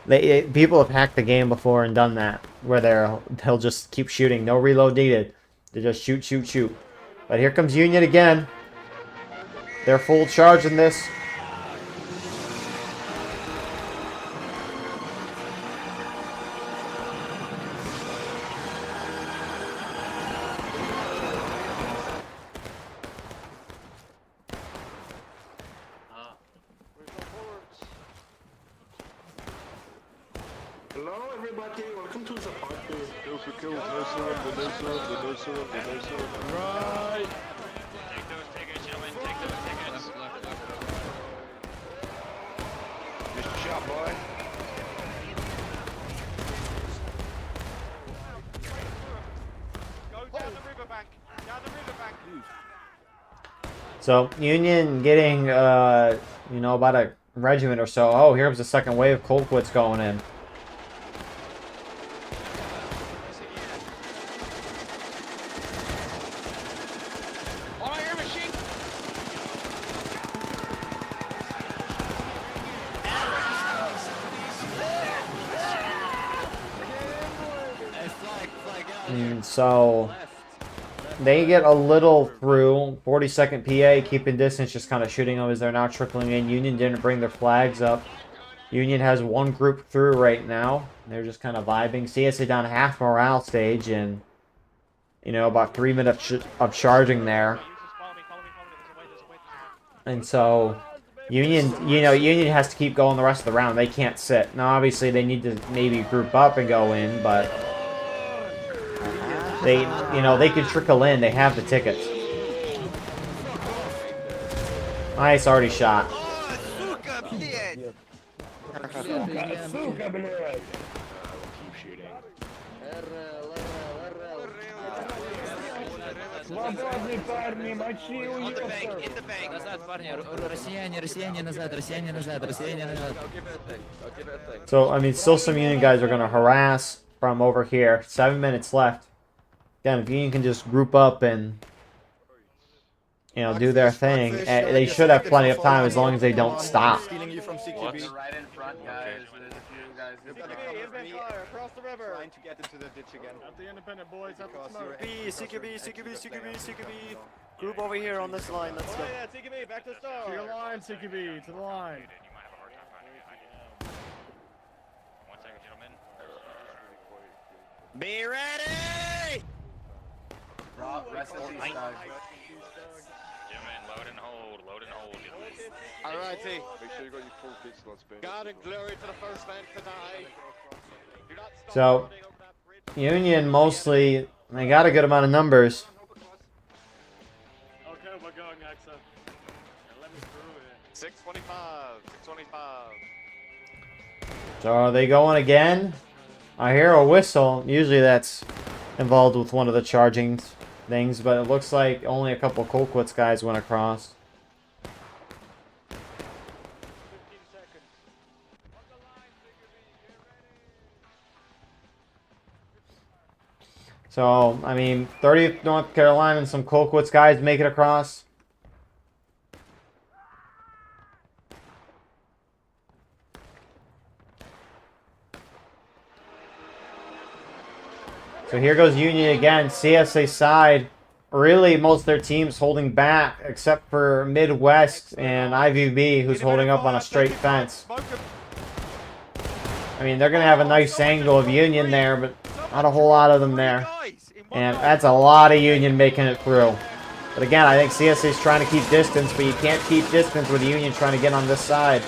People have hacked the game before and done that, where they'll just keep shooting, no reload needed. They just shoot, shoot, shoot. But here comes Union again. They're full charge in this. Go for kills, no surrender, no surrender, no surrender, no surrender. Right. Take those tickets, gentlemen. Take those tickets. Just a shot, boy. Go down the riverbank. Down the riverbank. So Union getting you know, about a regiment or so. Oh, here comes the second wave of Colquitt's going in. And so they get a little through. 42nd PA keeping distance, just kind of shooting them as they're now trickling in. Union didn't bring their flags up. Union has one group through right now. They're just kind of vibing. CSA down half morale stage, and you know, about 3 minutes of charging there. And so Union, you know, Union has to keep going the rest of the round. They can't sit. Now, obviously, they need to maybe group up and go in, but they, you know, they can trickle in. They have the tickets. Nice, already shot. Свободный, парни, мочи уёбков! Назад, парни, россияне назад, россияне назад, россияне назад. So, I mean, still some Union guys are going to harass from over here. 7 minutes left. Again, if Union can just group up and, you know, do their thing, they should have plenty of time as long as they don't stop. Stealing you from CQB. Right in front, guys. There's a few guys. Across the river. Trying to get into the ditch again. At the independent boys, have the smoke. CQB. Group over here on this line. Let's go. Yeah, CQB, back to start. To your line, CQB, to the line. You might have a hard time finding it. 1 second, gentlemen. Be ready! Rest of these guys. Gentlemen, load and hold, gentlemen. Alright, T. Make sure you got your full kit slots, Ben. God and glory to the first man today. Do not stop So, running over that bridge. Union mostly, they got a good amount of numbers. Okay, we're going, Axa. Let me through it. 625. So are they going again? I hear a whistle. Usually that's involved with one of the charging things, but it looks like only a couple of Colquitt's guys went across. 15 seconds. So, I mean, 30th North Carolina and some Colquitt's guys make it across. So here goes Union again. CSA side, really most of their teams holding back, except for Midwest and IVB, who's holding up on a straight fence. I mean, they're going to have a nice angle of Union there, but not a whole lot of them there. And that's a lot of Union making it through. But again, I think CSA is trying to keep distance, but you can't keep distance with Union trying to get on this side.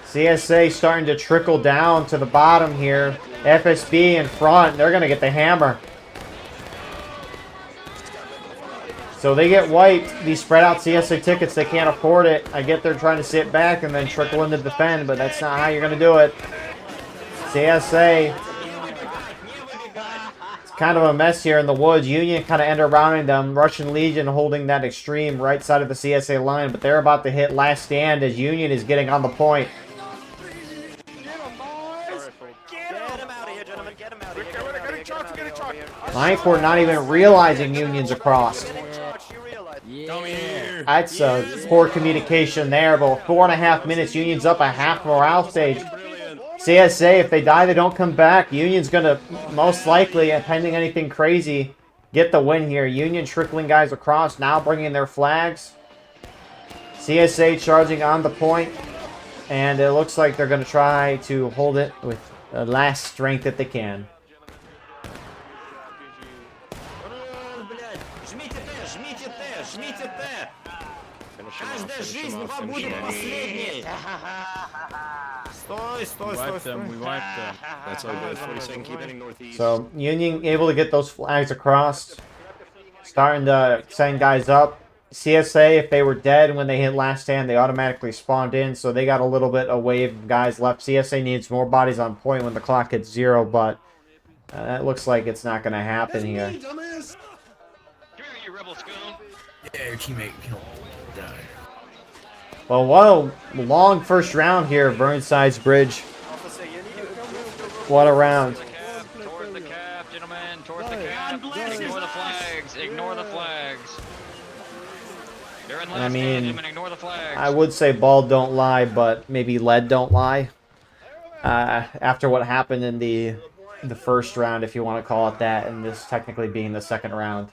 CSA starting to trickle down to the bottom here. FSB in front. They're going to get the hammer. So they get wiped. These spread out CSA tickets, they can't afford it. I get they're trying to sit back and then trickle in to defend, but that's not how you're going to do it. CSA, it's kind of a mess here in the woods. Union kind of end around them. Russian Legion holding that extreme right side of the CSA line, but they're about to hit last stand as Union is getting on the point. Ninth, we're not even realizing Union's across. That's a poor communication there, but with 4.5 minutes, Union's up a half morale stage. CSA, if they die, they don't come back. Union's going to most likely, pending anything crazy, get the win here. Union trickling guys across, now bringing their flags. CSA charging on the point, and it looks like they're going to try to hold it with the last strength that they can. Каждая жизнь побудет последней. Wiped them. We wiped them. That's all good. 42nd, keep heading northeast. So Union able to get those flags across, starting to send guys up. CSA, if they were dead when they hit last stand, they automatically spawned in, so they got a little bit of wave of guys left. CSA needs more bodies on point when the clock hits 0, but that looks like it's not going to happen here. Come here, you rebel scum. Yeah, your teammate killed. Die. Well, what a long first round here, Burnside's Bridge. What a round. Towards the cap, gentlemen. Towards the cap. Ignore the flags. Ignore the flags. You're in last I mean, gentlemen. Ignore the flags. I would say ball don't lie, but maybe lead don't lie. After what happened in the first round, if you want to call it that, and this technically being the second round.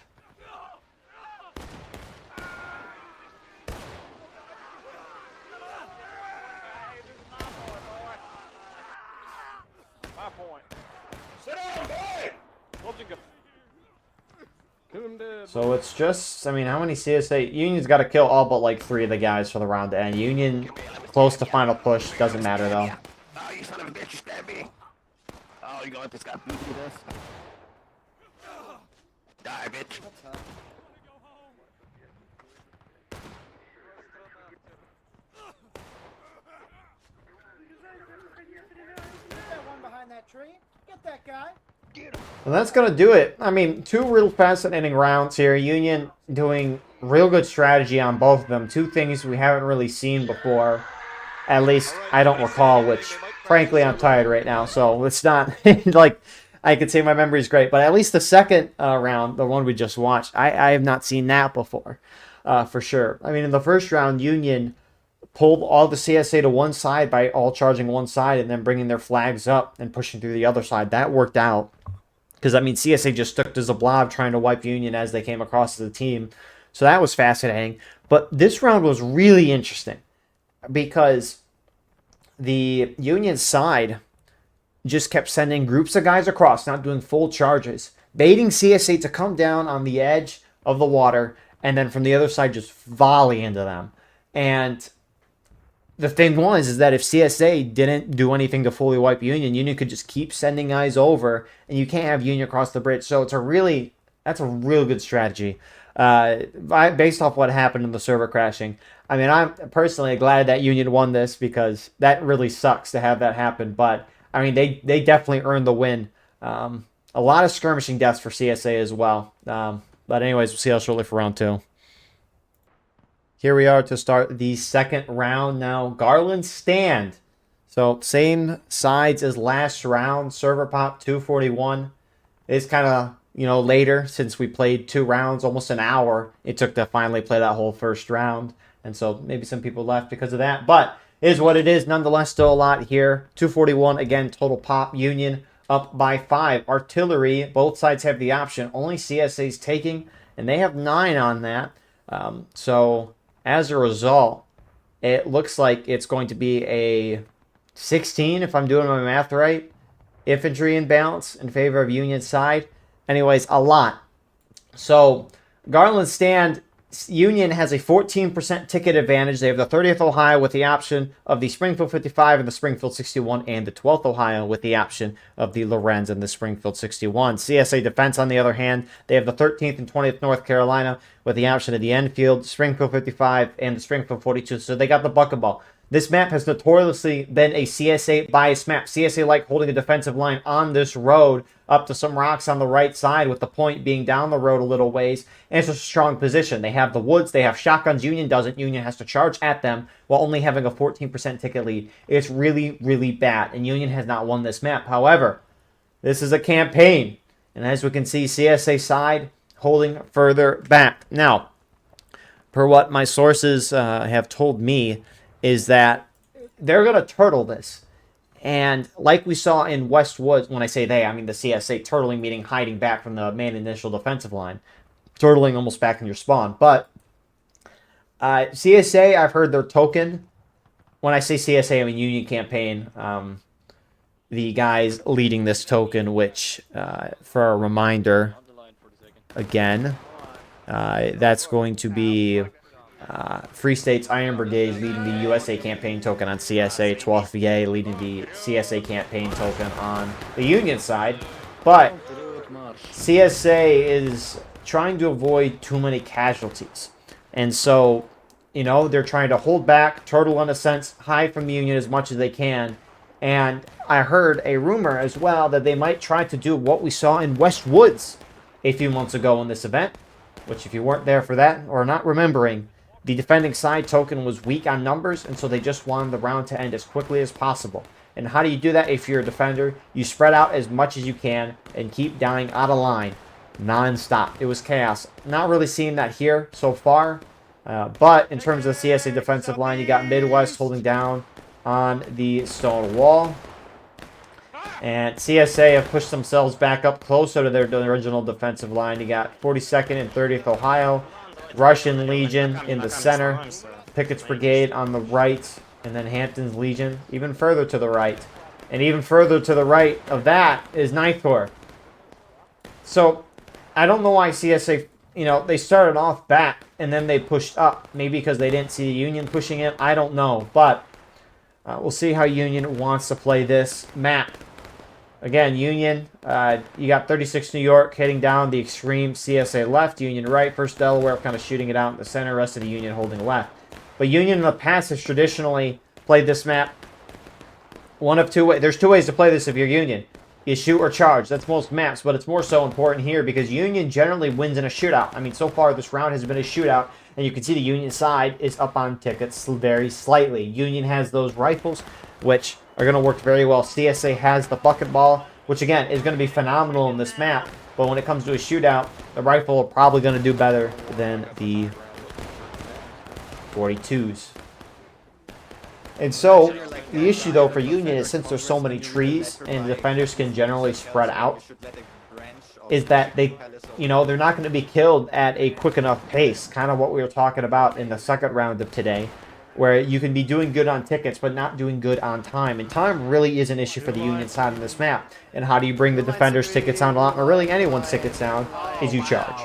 So it's just, I mean, how many CSA? Union's got to kill all but like 3 of the guys for the round to end. Union close to final push, doesn't matter though. Oh, you son of a bitch, you stabbed me. Oh, you gonna let this guy beat you this? Die, bitch. That one behind that tree. Get that guy. And that's going to do it. I mean, 2 real fascinating rounds here. Union doing real good strategy on both of them. 2 things we haven't really seen before. At least I don't recall, which frankly I'm tired right now. So it's not like I could say my memory's great. But at least the second round, the one we just watched, I have not seen that before for sure. I mean, in the first round, Union pulled all the CSA to one side by all charging one side and then bringing their flags up and pushing through the other side. That worked out. Because, I mean, CSA just stuck to Zablob trying to wipe Union as they came across the team. So that was fascinating. But this round was really interesting because the Union side just kept sending groups of guys across, not doing full charges, baiting CSA to come down on the edge of the water, and then from the other side just volley into them. And the thing is that if CSA didn't do anything to fully wipe Union, Union could just keep sending guys over, and you can't have Union across the bridge. So that's a real good strategy. Based off what happened in the server crashing, I mean, I'm personally glad that Union won this because that really sucks to have that happen. But I mean, they definitely earned the win. A lot of skirmishing deaths for CSA as well. But anyways, we'll see how shortly for round 2. Here we are to start the second round now. Garland stand. So same sides as last round. Server pop 241. It's kind of, later since we played 2 rounds, almost an hour it took to finally play that whole first round. And so maybe some people left because of that. But it is what it is. Nonetheless, still a lot here. 241, again, total pop. Union up by 5. Artillery, both sides have the option. Only CSA's taking, and they have 9 on that. So as a result, it looks like it's going to be a 16, if I'm doing my math right. Infantry imbalance in favor of Union side. Anyways, a lot. So Garland stand, Union has a 14% ticket advantage. They have the 30th Ohio with the option of the Springfield 55 and the Springfield 61, and the 12th Ohio with the option of the Lorenz and the Springfield 61. CSA Defense, on the other hand, they have the 13th and 20th North Carolina with the option of the Enfield, Springfield 55, and the Springfield 42. So they got the bucketball. This map has notoriously been a CSA biased map. CSA like holding a defensive line on this road up to some rocks on the right side, with the point being down the road a little ways. And it's a strong position. They have the woods. They have shotguns. Union doesn't. Union has to charge at them while only having a 14% ticket lead. It's really, really bad. And Union has not won this map. However, this is a campaign. And as we can see, CSA side holding further back. Now, per what my sources have told me, is that they're going to turtle this. And like we saw in Westwood, when I say they, I mean the CSA turtling, meaning hiding back from the main initial defensive line. Turtling almost back in your spawn. But CSA, I've heard their token. When I say CSA, I mean Union Campaign. The guys leading this token, which, for a reminder, again, that's going to be Free State's Iron Brigade leading the USA campaign token on CSA, 12th VA leading the CSA campaign token on the Union side. But CSA is trying to avoid too many casualties. And so, you know, they're trying to hold back, turtle in a sense, hide from the Union as much as they can. And I heard a rumor as well that they might try to do what we saw in West Woods a few months ago in this event, which if you weren't there for that or not remembering, the defending side token was weak on numbers, and so they just wanted the round to end as quickly as possible. And how do you do that if you're a defender? You spread out as much as you can and keep dying out of line non-stop. It was chaos. Not really seeing that here so far, but in terms of the CSA defensive line, you got Midwest holding down on the stone wall. And CSA have pushed themselves back up closer to their original defensive line. You got 42nd and 30th Ohio, Russian Legion in the center, Pickett's Brigade on the right, and then Hampton's Legion even further to the right. And even further to the right of that is 9th Corps. So I don't know why CSA, you know, they started off back and then they pushed up. Maybe because they didn't see the Union pushing it. I don't know. But we'll see how Union wants to play this map. Again, Union, you got 36 New York heading down the extreme, CSA left, Union right, 1st Delaware kind of shooting it out in the center, rest of the Union holding left. But Union in the past has traditionally played this map one of two ways. There's two ways to play this if you're Union. You shoot or charge. That's most maps, but it's more so important here because Union generally wins in a shootout. I mean, so far this round has been a shootout, and you can see the Union side is up on tickets very slightly. Union has those rifles, which are going to work very well. CSA has the bucket ball, which again is going to be phenomenal in this map. But when it comes to a shootout, the rifle are probably going to do better than the 42s. And so the issue though for Union is since there's so many trees and defenders can generally spread out, is that they, you know, they're not going to be killed at a quick enough pace. Kind of what we were talking about in the second round of today, where you can be doing good on tickets but not doing good on time. And time really is an issue for the Union side of this map. And how do you bring the defenders' tickets down a lot, or really anyone's tickets down, is you charge.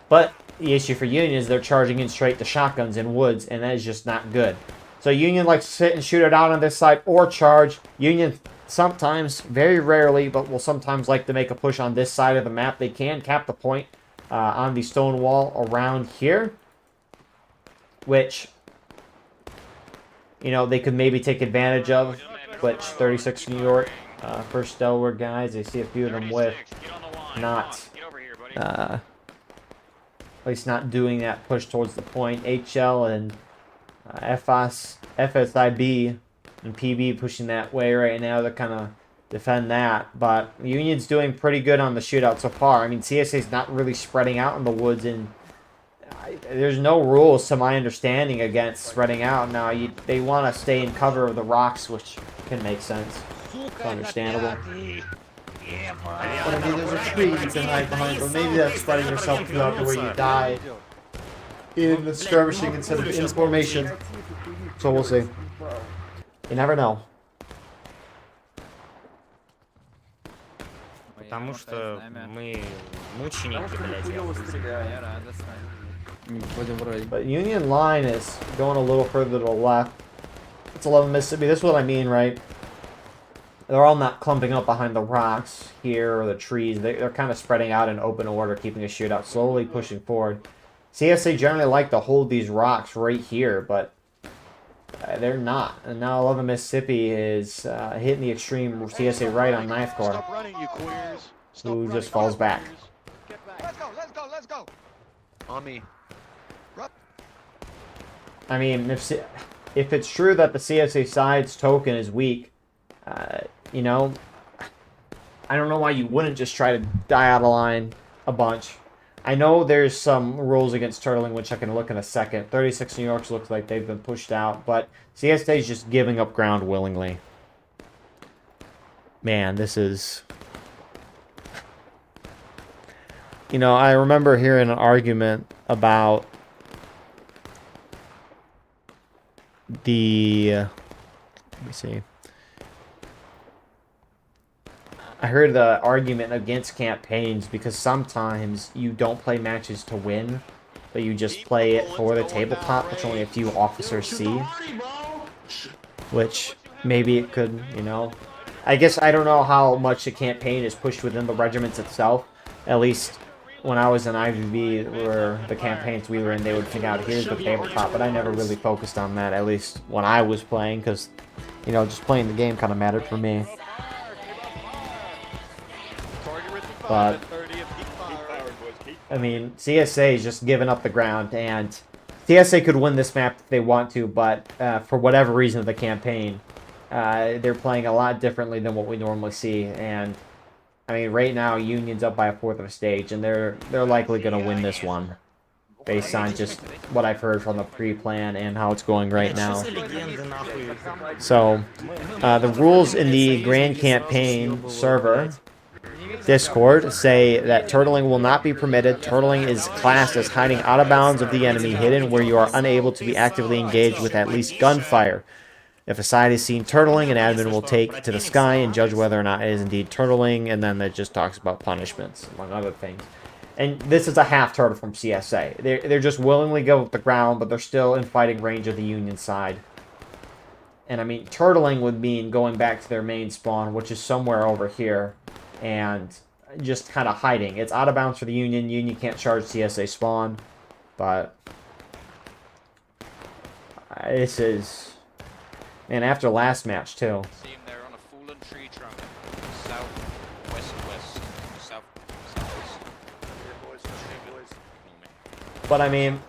But the issue for Union is they're charging in straight to shotguns in woods, and that is just not good. So Union likes to sit and shoot it out on this side or charge. Union sometimes, very rarely, but will sometimes like to make a push on this side of the map. They can cap the point on the stone wall around here, which, you know, they could maybe take advantage of. Which 36 New York, 1st Delaware guys, I see a few of them with not, at least not doing that push towards the point. HL and FSIB and PB pushing that way right now to kind of defend that. But Union's doing pretty good on the shootout so far. I mean, CSA's not really spreading out in the woods, and there's no rules, to my understanding, against spreading out. Now, they want to stay in cover of the rocks, which can make sense. It's understandable. But I mean, there's a tree you can hide behind, but maybe that's spreading yourself throughout to where you die in the skirmishing instead of in formation. So we'll see. You never know. Потому что мы мученики, блядь. But Union line is going a little further to the left. It's 11 Mississippi. This is what I mean, right? They're all not clumping up behind the rocks here or the trees. They're kind of spreading out in open order, keeping a shootout, slowly pushing forward. CSA generally like to hold these rocks right here, but they're not. And now 11 Mississippi is hitting the extreme CSA right on 9th Corps, who just falls back. Let's go. On me. I mean, if it's true that the CSA side's token is weak, you know, I don't know why you wouldn't just try to die out of line a bunch. I know there's some rules against turtling, which I can look in a second. 36 New York's looks like they've been pushed out, but CSA's just giving up ground willingly. Man, this is... You know, I remember hearing an argument about the... let me see. I heard the argument against campaigns because sometimes you don't play matches to win. but you just play it for the tabletop, which only a few officers see. Which maybe it could, you know. I guess I don't know how much the campaign is pushed within the regiments itself. At least when I was in IVB, or the campaigns we were in, they would pick out, here's the tabletop, but I never really focused on that, at least when I was playing, because, you know, just playing the game kind of mattered for me. But, I mean, CSA is just giving up the ground, and CSA could win this map if they want to, but for whatever reason of the campaign, they're playing a lot differently than what we normally see, and I mean, right now, Union's up by a fourth of a stage, and they're likely going to win this one, based on just what I've heard from the pre-plan and how it's going right now. So, the rules in the Grand Campaign server Discord say that turtling will not be permitted. Turtling is classed as hiding out of bounds of the enemy, hidden where you are unable to be actively engaged with at least gunfire. If a side is seen turtling, an admin will take to the sky and judge whether or not it is indeed turtling, and then it just talks about punishments, among other things. And this is a half turtle from CSA. They're just willingly go with the ground, but they're still in fighting range of the Union side. And I mean, turtling would mean going back to their main spawn, which is somewhere over here, and just kind of hiding. It's out of bounds for the Union. Union can't charge CSA spawn, but this is... And after last match, too. See him there on a fallen tree trunk. Southwest. But I mean,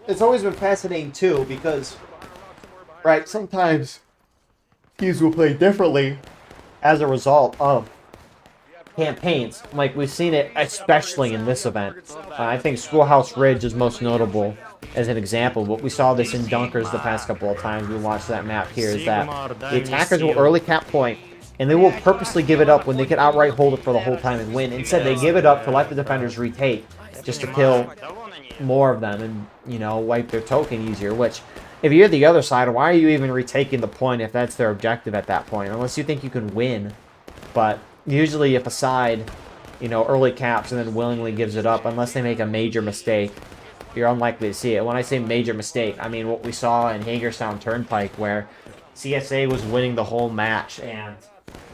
it's always been fascinating, too, because, right, sometimes teams will play differently as a result of campaigns. Like, we've seen it especially in this event. I think Schoolhouse Ridge is most notable as an example, but we saw this in Dunkers the past couple of times we watched that map here, is that the attackers will early cap point, and they will purposely give it up when they could outright hold it for the whole time and win. Instead, they give it up to let the defenders retake, just to kill more of them and, you know, wipe their token easier, which, if you're the other side, why are you even retaking the point if that's their objective at that point? Unless you think you can win. But usually if a side, you know, early caps and then willingly gives it up, unless they make a major mistake, you're unlikely to see it. When I say major mistake, I mean what we saw in Hagerstown Turnpike, where CSA was winning the whole match, and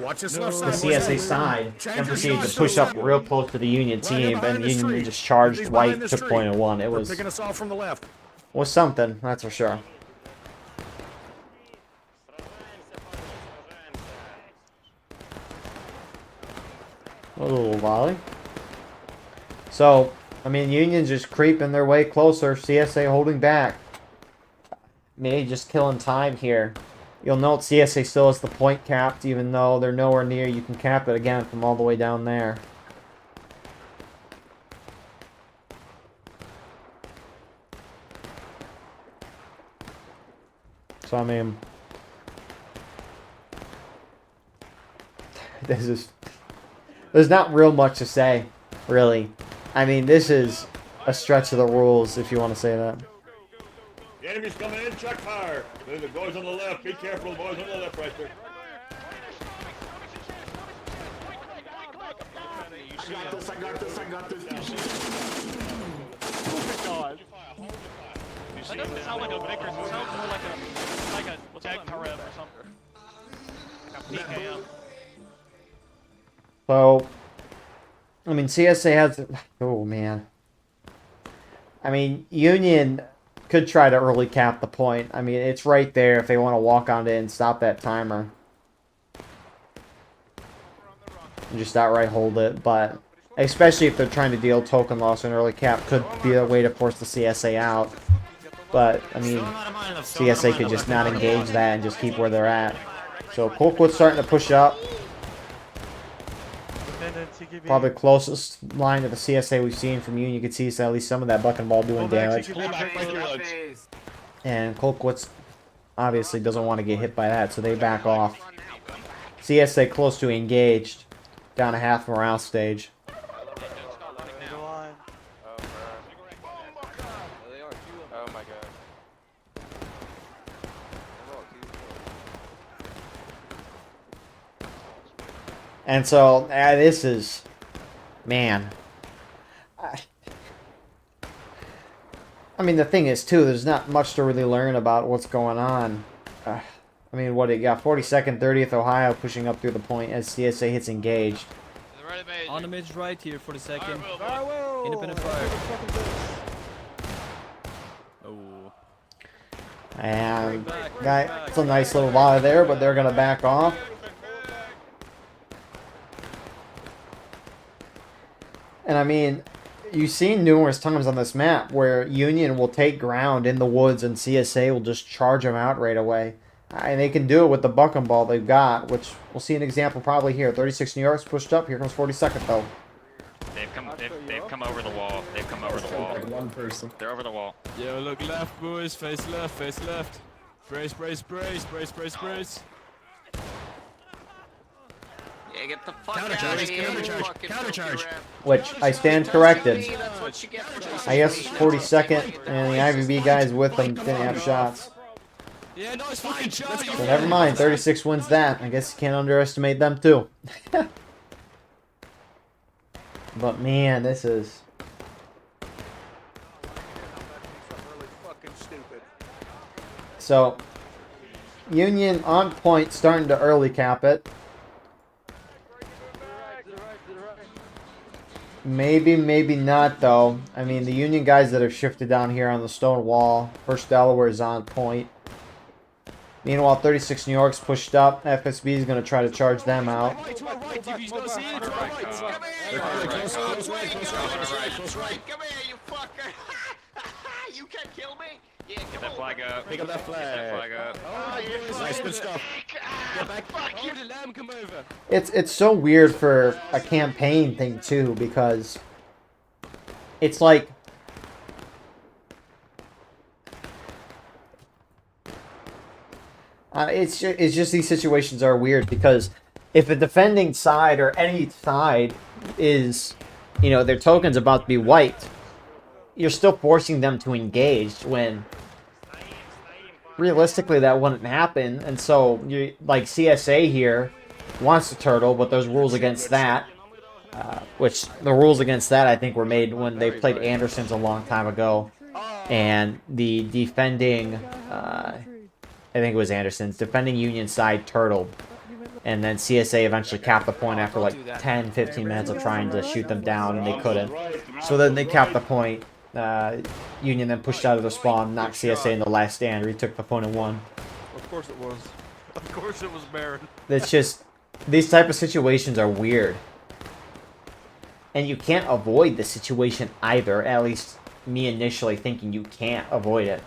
the CSA side then proceeded to push up real close to the Union team, and the Union just charged white, took point and won. It was something, that's for sure. A little volley. So, I mean, Union's just creeping their way closer. CSA holding back. Maybe just killing time here. You'll note CSA still has the point capped, even though they're nowhere near. You can cap it again from all the way down there. So, I mean, there's not real much to say, really. I mean, this is a stretch of the rules, if you want to say that. The enemy's coming in, check fire. The boys on the left, be careful, boys on the left right there. I got this. That doesn't sound like a Vickers, it sounds more like a tag Tareb or something. Like a PKM. So, I mean, CSA has... Oh, man. I mean, Union could try to early cap the point. I mean, it's right there if they want to walk onto it and stop that timer. And just outright hold it, but... Especially if they're trying to deal token loss, an early cap could be a way to force the CSA out. But, I mean, CSA could just not engage that and just keep where they're at. So, Colquitt's starting to push up. Probably closest line to the CSA we've seen from Union. You can see at least some of that buck and ball doing damage. And Colquitt's obviously doesn't want to get hit by that, so they back off. CSA close to engaged. Down a half morale stage. And so, this is, man, I mean, the thing is, too, there's not much to really learn about what's going on. I mean, what it got? 42nd, 30th Ohio pushing up through the point as CSA hits engaged. On the mid right here for the second. Whoa. Independent fire. Oh. And that's a nice little volley there, but they're going to back off. And I mean, you've seen numerous times on this map where Union will take ground in the woods and CSA will just charge them out right away. And they can do it with the buck and ball they've got, which we'll see an example probably here. 36 New York's pushed up. Here comes 42nd, though. They've come over the wall. They've come over the wall. Like one person. They're over the wall. Yo, look left, boys. Face left, face left. Brace, brace, brace, brace, brace, brace. Yeah, get the fuck Countercharge, out of here. countercharge, countercharge. Which I stand corrected. I guess 42nd and the IVB guys with them didn't have shots. Yeah, nice fucking charge. So never mind, 36 wins that. I guess you can't underestimate them too. But man, this is... So, Union on point, starting to early cap it. Maybe, maybe not though. I mean, the Union guys that have shifted down here on the stone wall. First Delaware is on point. Meanwhile, 36 New York's pushed up. FSB is going to try to charge them out. You can't kill me. Yeah, get that flag up. Pick up that flag. Get that flag up. Oh, nice, good stuff. Get back. Fuck you. The lamb come over. It's so weird for a campaign thing too, because it's like it's just these situations are weird because if the defending side or any side is, you know, their token's about to be wiped, you're still forcing them to engage when realistically that wouldn't happen. And so you like CSA here wants to turtle, but there's rules against that. Which the rules against that I think were made when they played Anderson's a long time ago, and the defending I think it was Anderson's defending Union side turtled, and then CSA eventually capped the point after like 10-15 minutes of trying to shoot them down, and they couldn't. So then they capped the point. Union then pushed out of the spawn, knocked CSA in the last stand, retook the point and won. Of course it was. Of course it was Baron. It's just, these type of situations are weird. And you can't avoid the situation either, at least me initially thinking you can't avoid it.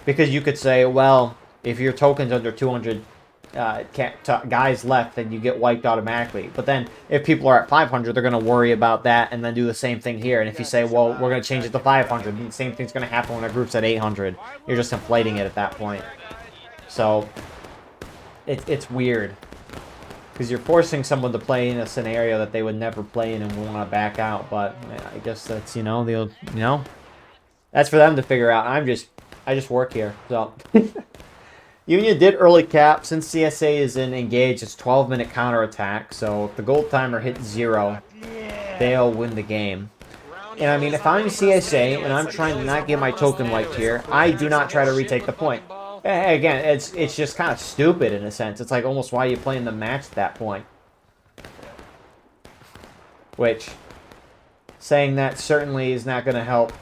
Because you could say, well, if your token's under 200 guys left, then you get wiped automatically. But then if people are at 500, they're going to worry about that and then do the same thing here. And if you say, well, we're going to change it to 500, the same thing's going to happen when a group's at 800. You're just inflating it at that point. So it's weird. Because you're forcing someone to play in a scenario that they would never play in and will want to back out. But I guess that's, that's for them to figure out. I just work here. So Union did early cap. Since CSA is in engage, it's 12-minute counterattack. So if the gold timer hits 0, they'll win the game. And I mean, if I'm CSA and I'm trying to not get my token wiped here, I do not try to retake the point. Again, it's just kind of stupid in a sense. It's like almost why you playing the match at that point. Which, saying that certainly is not going to help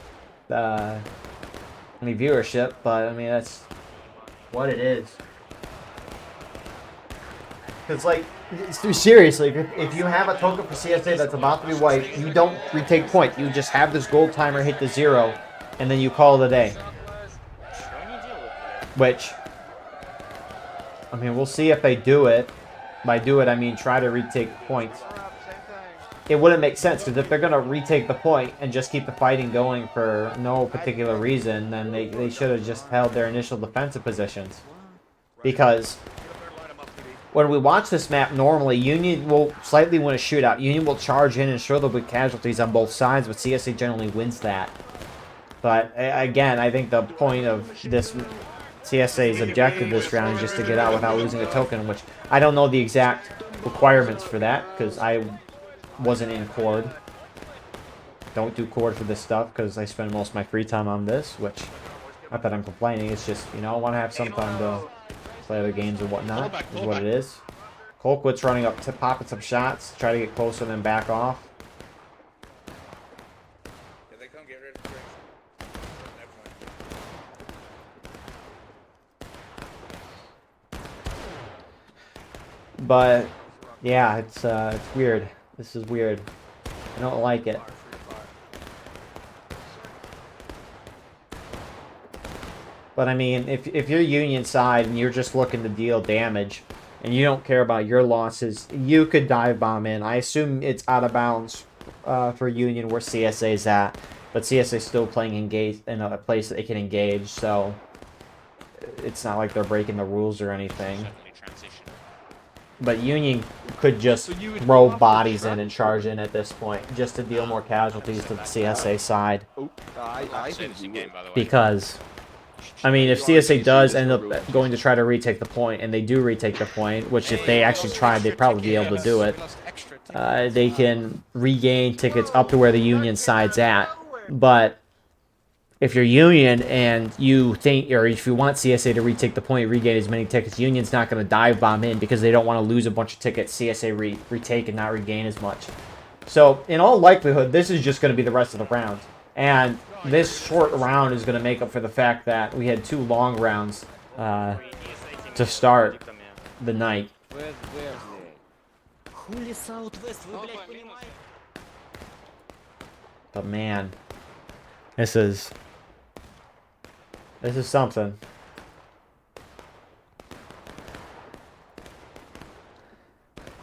any viewership, but I mean, that's what it is. Because, like, seriously, if you have a token for CSA that's about to be wiped, you don't retake point. You just have this gold timer hit to 0, and then you call it a day. Which, I mean, we'll see if they do it. By do it, I mean try to retake points. It wouldn't make sense, because if they're going to retake the point and just keep the fighting going for no particular reason, then they should have just held their initial defensive positions. Because when we watch this map, normally, Union will slightly win a shootout. Union will charge in and sure there'll be casualties on both sides, but CSA generally wins that. But, again, I think the point of this CSA's objective this round is just to get out without losing a token, which I don't know the exact requirements for that, because I wasn't in Cord. don't do cord for this stuff because I spend most of my free time on this, which, not that I'm complaining, it's just, you know, I want to have some time to play other games and whatnot, is what it is. Colquitt's running up, popping some shots, try to get closer, then back off. But yeah, it's weird. This is weird. I don't like it. But I mean, if you're Union side and you're just looking to deal damage and you don't care about your losses, you could dive bomb in. I assume it's out of bounds for Union where CSA's at, but CSA's still playing engaged in a place that they can engage, so it's not like they're breaking the rules or anything. But Union could just throw bodies in and charge in at this point, just to deal more casualties to the CSA side. Because, I mean, if CSA does end up going to try to retake the point, and they do retake the point, which if they actually tried, they'd probably be able to do it, they can regain tickets up to where the Union side's at. But if you're Union and you think, or if you want CSA to retake the point, regain as many tickets, Union's not going to dive bomb in because they don't want to lose a bunch of tickets, CSA retake and not regain as much. So, in all likelihood, this is just going to be the rest of the round. And this short round is going to make up for the fact that we had 2 long rounds to start the night. But man, this is something.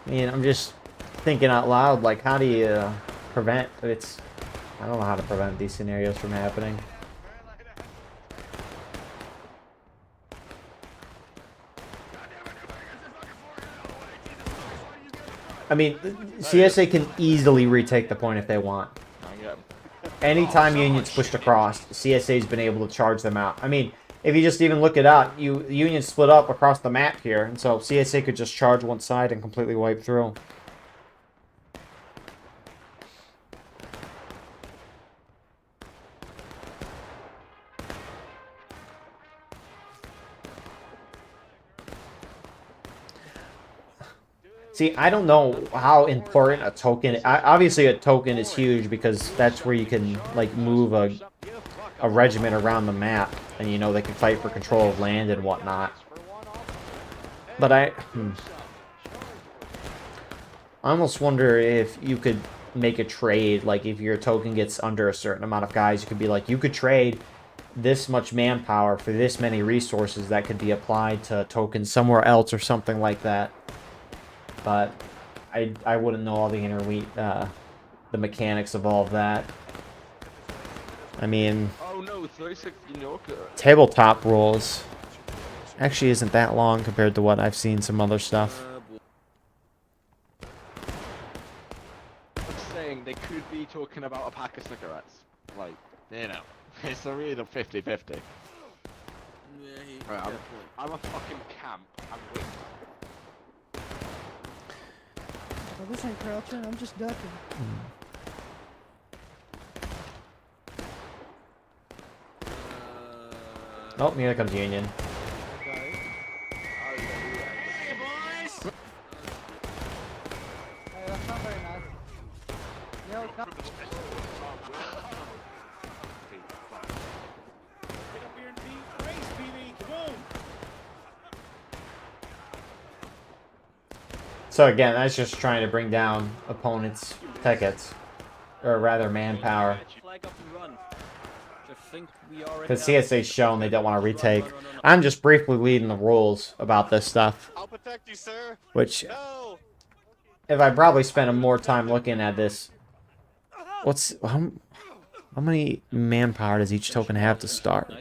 I mean, I'm just thinking out loud, like, how do you prevent I don't know how to prevent these scenarios from happening. I mean, CSA can easily retake the point if they want. Anytime Union's pushed across, CSA's been able to charge them out. I mean, if you just even look it up, Union split up across the map here, and so CSA could just charge one side and completely wipe through. See, I don't know how important a token... Obviously, a token is huge because that's where you can, like, move a regiment around the map. And, you know, they can fight for control of land and whatnot. But I almost wonder if you could make a trade. Like, if your token gets under a certain amount of guys, you could be like, you could trade this much manpower for this many resources that could be applied to tokens somewhere else or something like that. But I wouldn't know all the the mechanics of all of that. I mean, tabletop rules actually isn't that long compared to what I've seen some other stuff. I'm saying they could be talking about a pack of cigarettes. Like, you know, it's a real 50-50. Right, I'm a fucking camp. I'm with. Oh, this ain't crouching, I'm just ducking. Oh, here comes Union. Hey, that's not very nice. Yo, come. So again, that's just trying to bring down opponents' tickets, or rather manpower. Because CSA's shown they don't want to retake. I'm just briefly reading the rules about this stuff. I'll protect you, sir. Which, No. if I probably spent more time looking at this, how many manpower does each token have to start?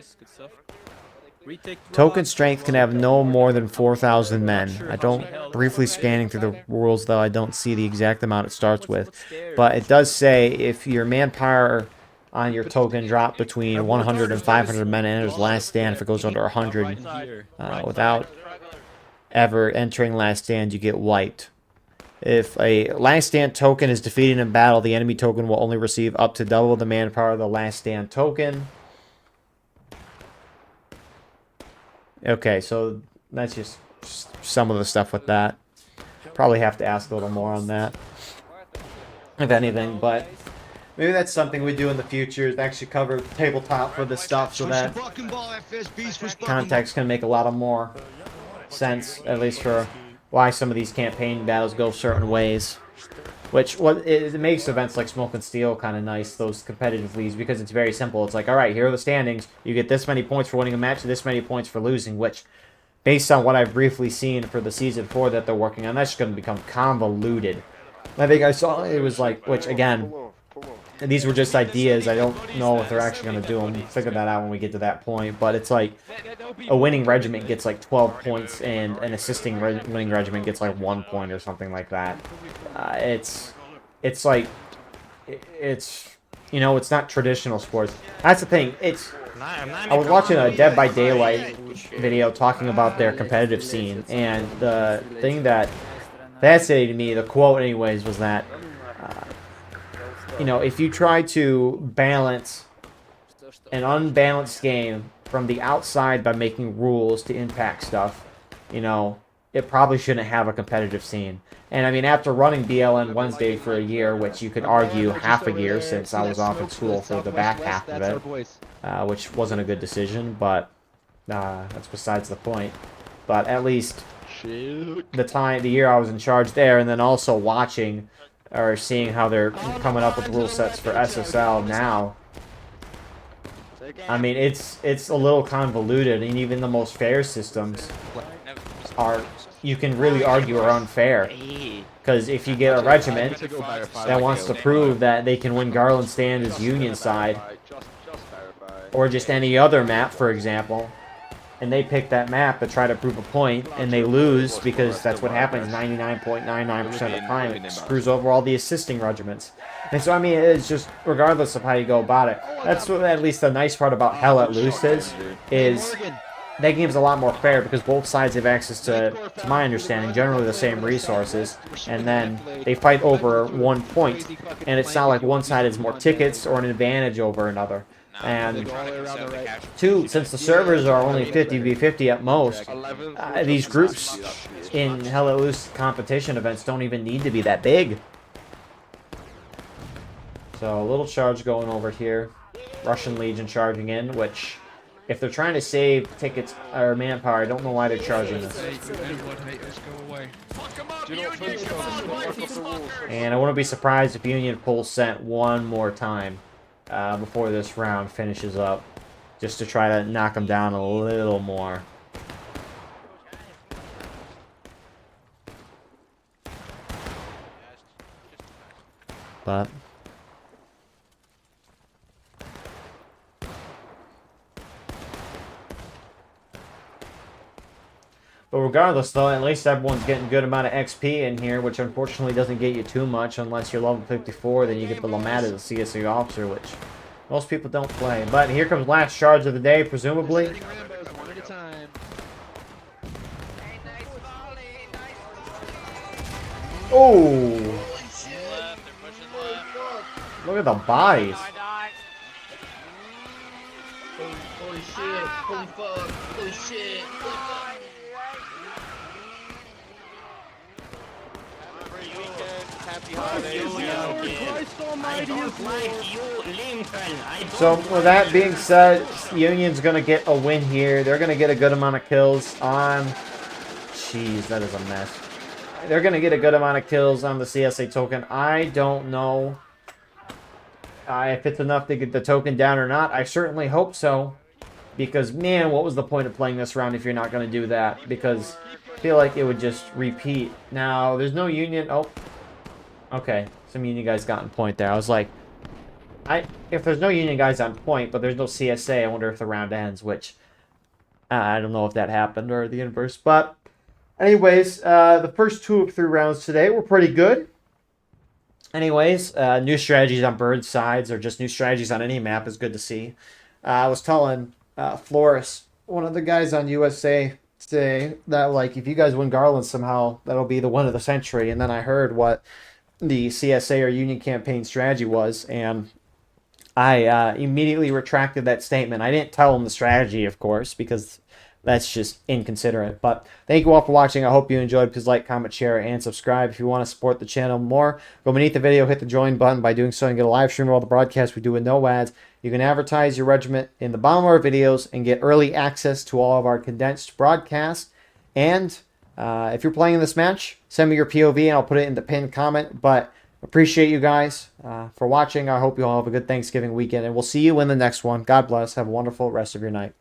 Token strength can have no more than 4,000 men. I don't, briefly scanning through the rules though, I don't see the exact amount it starts with. But it does say if your manpower on your token drop between 100 and 500 men and enters last stand, if it goes under 100 without ever entering last stand, you get wiped. If a last stand token is defeated in battle, the enemy token will only receive up to double the manpower of the last stand token. Okay, so that's just some of the stuff with that. Probably have to ask a little more on that, if anything, but maybe that's something we do in the future, is actually cover tabletop for this stuff so that context can make a lot of more sense, at least for why some of these campaign battles go certain ways. Which it makes events like Smoke and Steel kind of nice, those competitive leagues, because it's very simple. It's like, all right, here are the standings. You get this many points for winning a match, this many points for losing, which, based on what I've briefly seen for the Season 4 that they're working on, that's going to become convoluted. I think I saw it was like, which, again, these were just ideas. I don't know if they're actually going to do them. We'll figure that out when we get to that point. But it's like a winning regiment gets like 12 points and an assisting winning regiment gets like 1 point or something like that. It's like, it's, you know, it's not traditional sports. That's the thing. I was watching a Dead by Daylight video talking about their competitive scene, and the thing that fascinated me, the quote anyways, was that you know, if you try to balance an unbalanced game from the outside by making rules to impact stuff, you know, it probably shouldn't have a competitive scene. And I mean, after running BLN Wednesday for a year, which you could argue half a year since I was off at school for the back half of it, which wasn't a good decision, but that's besides the point. But at least the year I was in charge there, and then also watching or seeing how they're coming up with rule sets for SSL now. I mean, it's a little convoluted, and even the most fair systems are, you can really argue, are unfair. Because if you get a regiment that wants to prove that they can win Garland stand as Union side, or just any other map, for example, and they pick that map to try to prove a point, and they lose because that's what happens 99.99% of the time. It screws over all the assisting regiments. And so, I mean, it's just, regardless of how you go about it, that's what at least the nice part about Hell at Loose is that game's a lot more fair because both sides have access to my understanding, generally the same resources, and then they fight over 1 point, and it's not like one side has more tickets or an advantage over another. And two, since the servers are only 50v50 at most, these groups in Hell Let Loose competition events don't even need to be that big. So a little charge going over here. Russian Legion charging in, which, if they're trying to save tickets or manpower, I don't know why they're charging this. And I wouldn't be surprised if Union pulls sent one more time before this round finishes up, just to try to knock them down a little more. But regardless, though, at least everyone's getting a good amount of XP in here, which unfortunately doesn't get you too much unless you're level 54. Then you get the Lamada, the CSA officer, which most people don't play. But here comes last charge of the day, presumably. Oh! Look at the bodies. Holy shit, holy fuck, holy shit, holy fuck. So with that being said, Union's gonna get a win here. They're gonna get a good amount of kills on. Jeez, that is a mess. They're gonna get a good amount of kills on the CSA token. I don't know if it's enough to get the token down or not. I certainly hope so, because man, what was the point of playing this round if you're not gonna do that? Because I feel like it would just repeat. Now there's no Union. Oh. Okay, some Union guys got on point there. I was like, if there's no Union guys on point, but there's no CSA, I wonder if the round ends, which I don't know if that happened or the inverse. But anyways, the first 2 of 3 rounds today were pretty good. Anyways, new strategies on Burnsides, or just new strategies on any map, is good to see. I was telling Flores, one of the guys on USA, say that, like, if you guys win Garland somehow, that'll be the win of the century. And then I heard what the CSA or Union campaign strategy was, and I immediately retracted that statement. I didn't tell them the strategy, of course, because that's just inconsiderate. But thank you all for watching. I hope you enjoyed. Please like, comment, share, and subscribe. If you want to support the channel more, go beneath the video, hit the join button. By doing so, you can get a live stream of all the broadcasts we do with no ads. You can advertise your regiment in the bottom of our videos and get early access to all of our condensed broadcasts. And if you're playing in this match, send me your POV and I'll put it in the pinned comment. But appreciate you guys for watching. I hope you all have a good Thanksgiving weekend, and we'll see you in the next one. God bless. Have a wonderful rest of your night.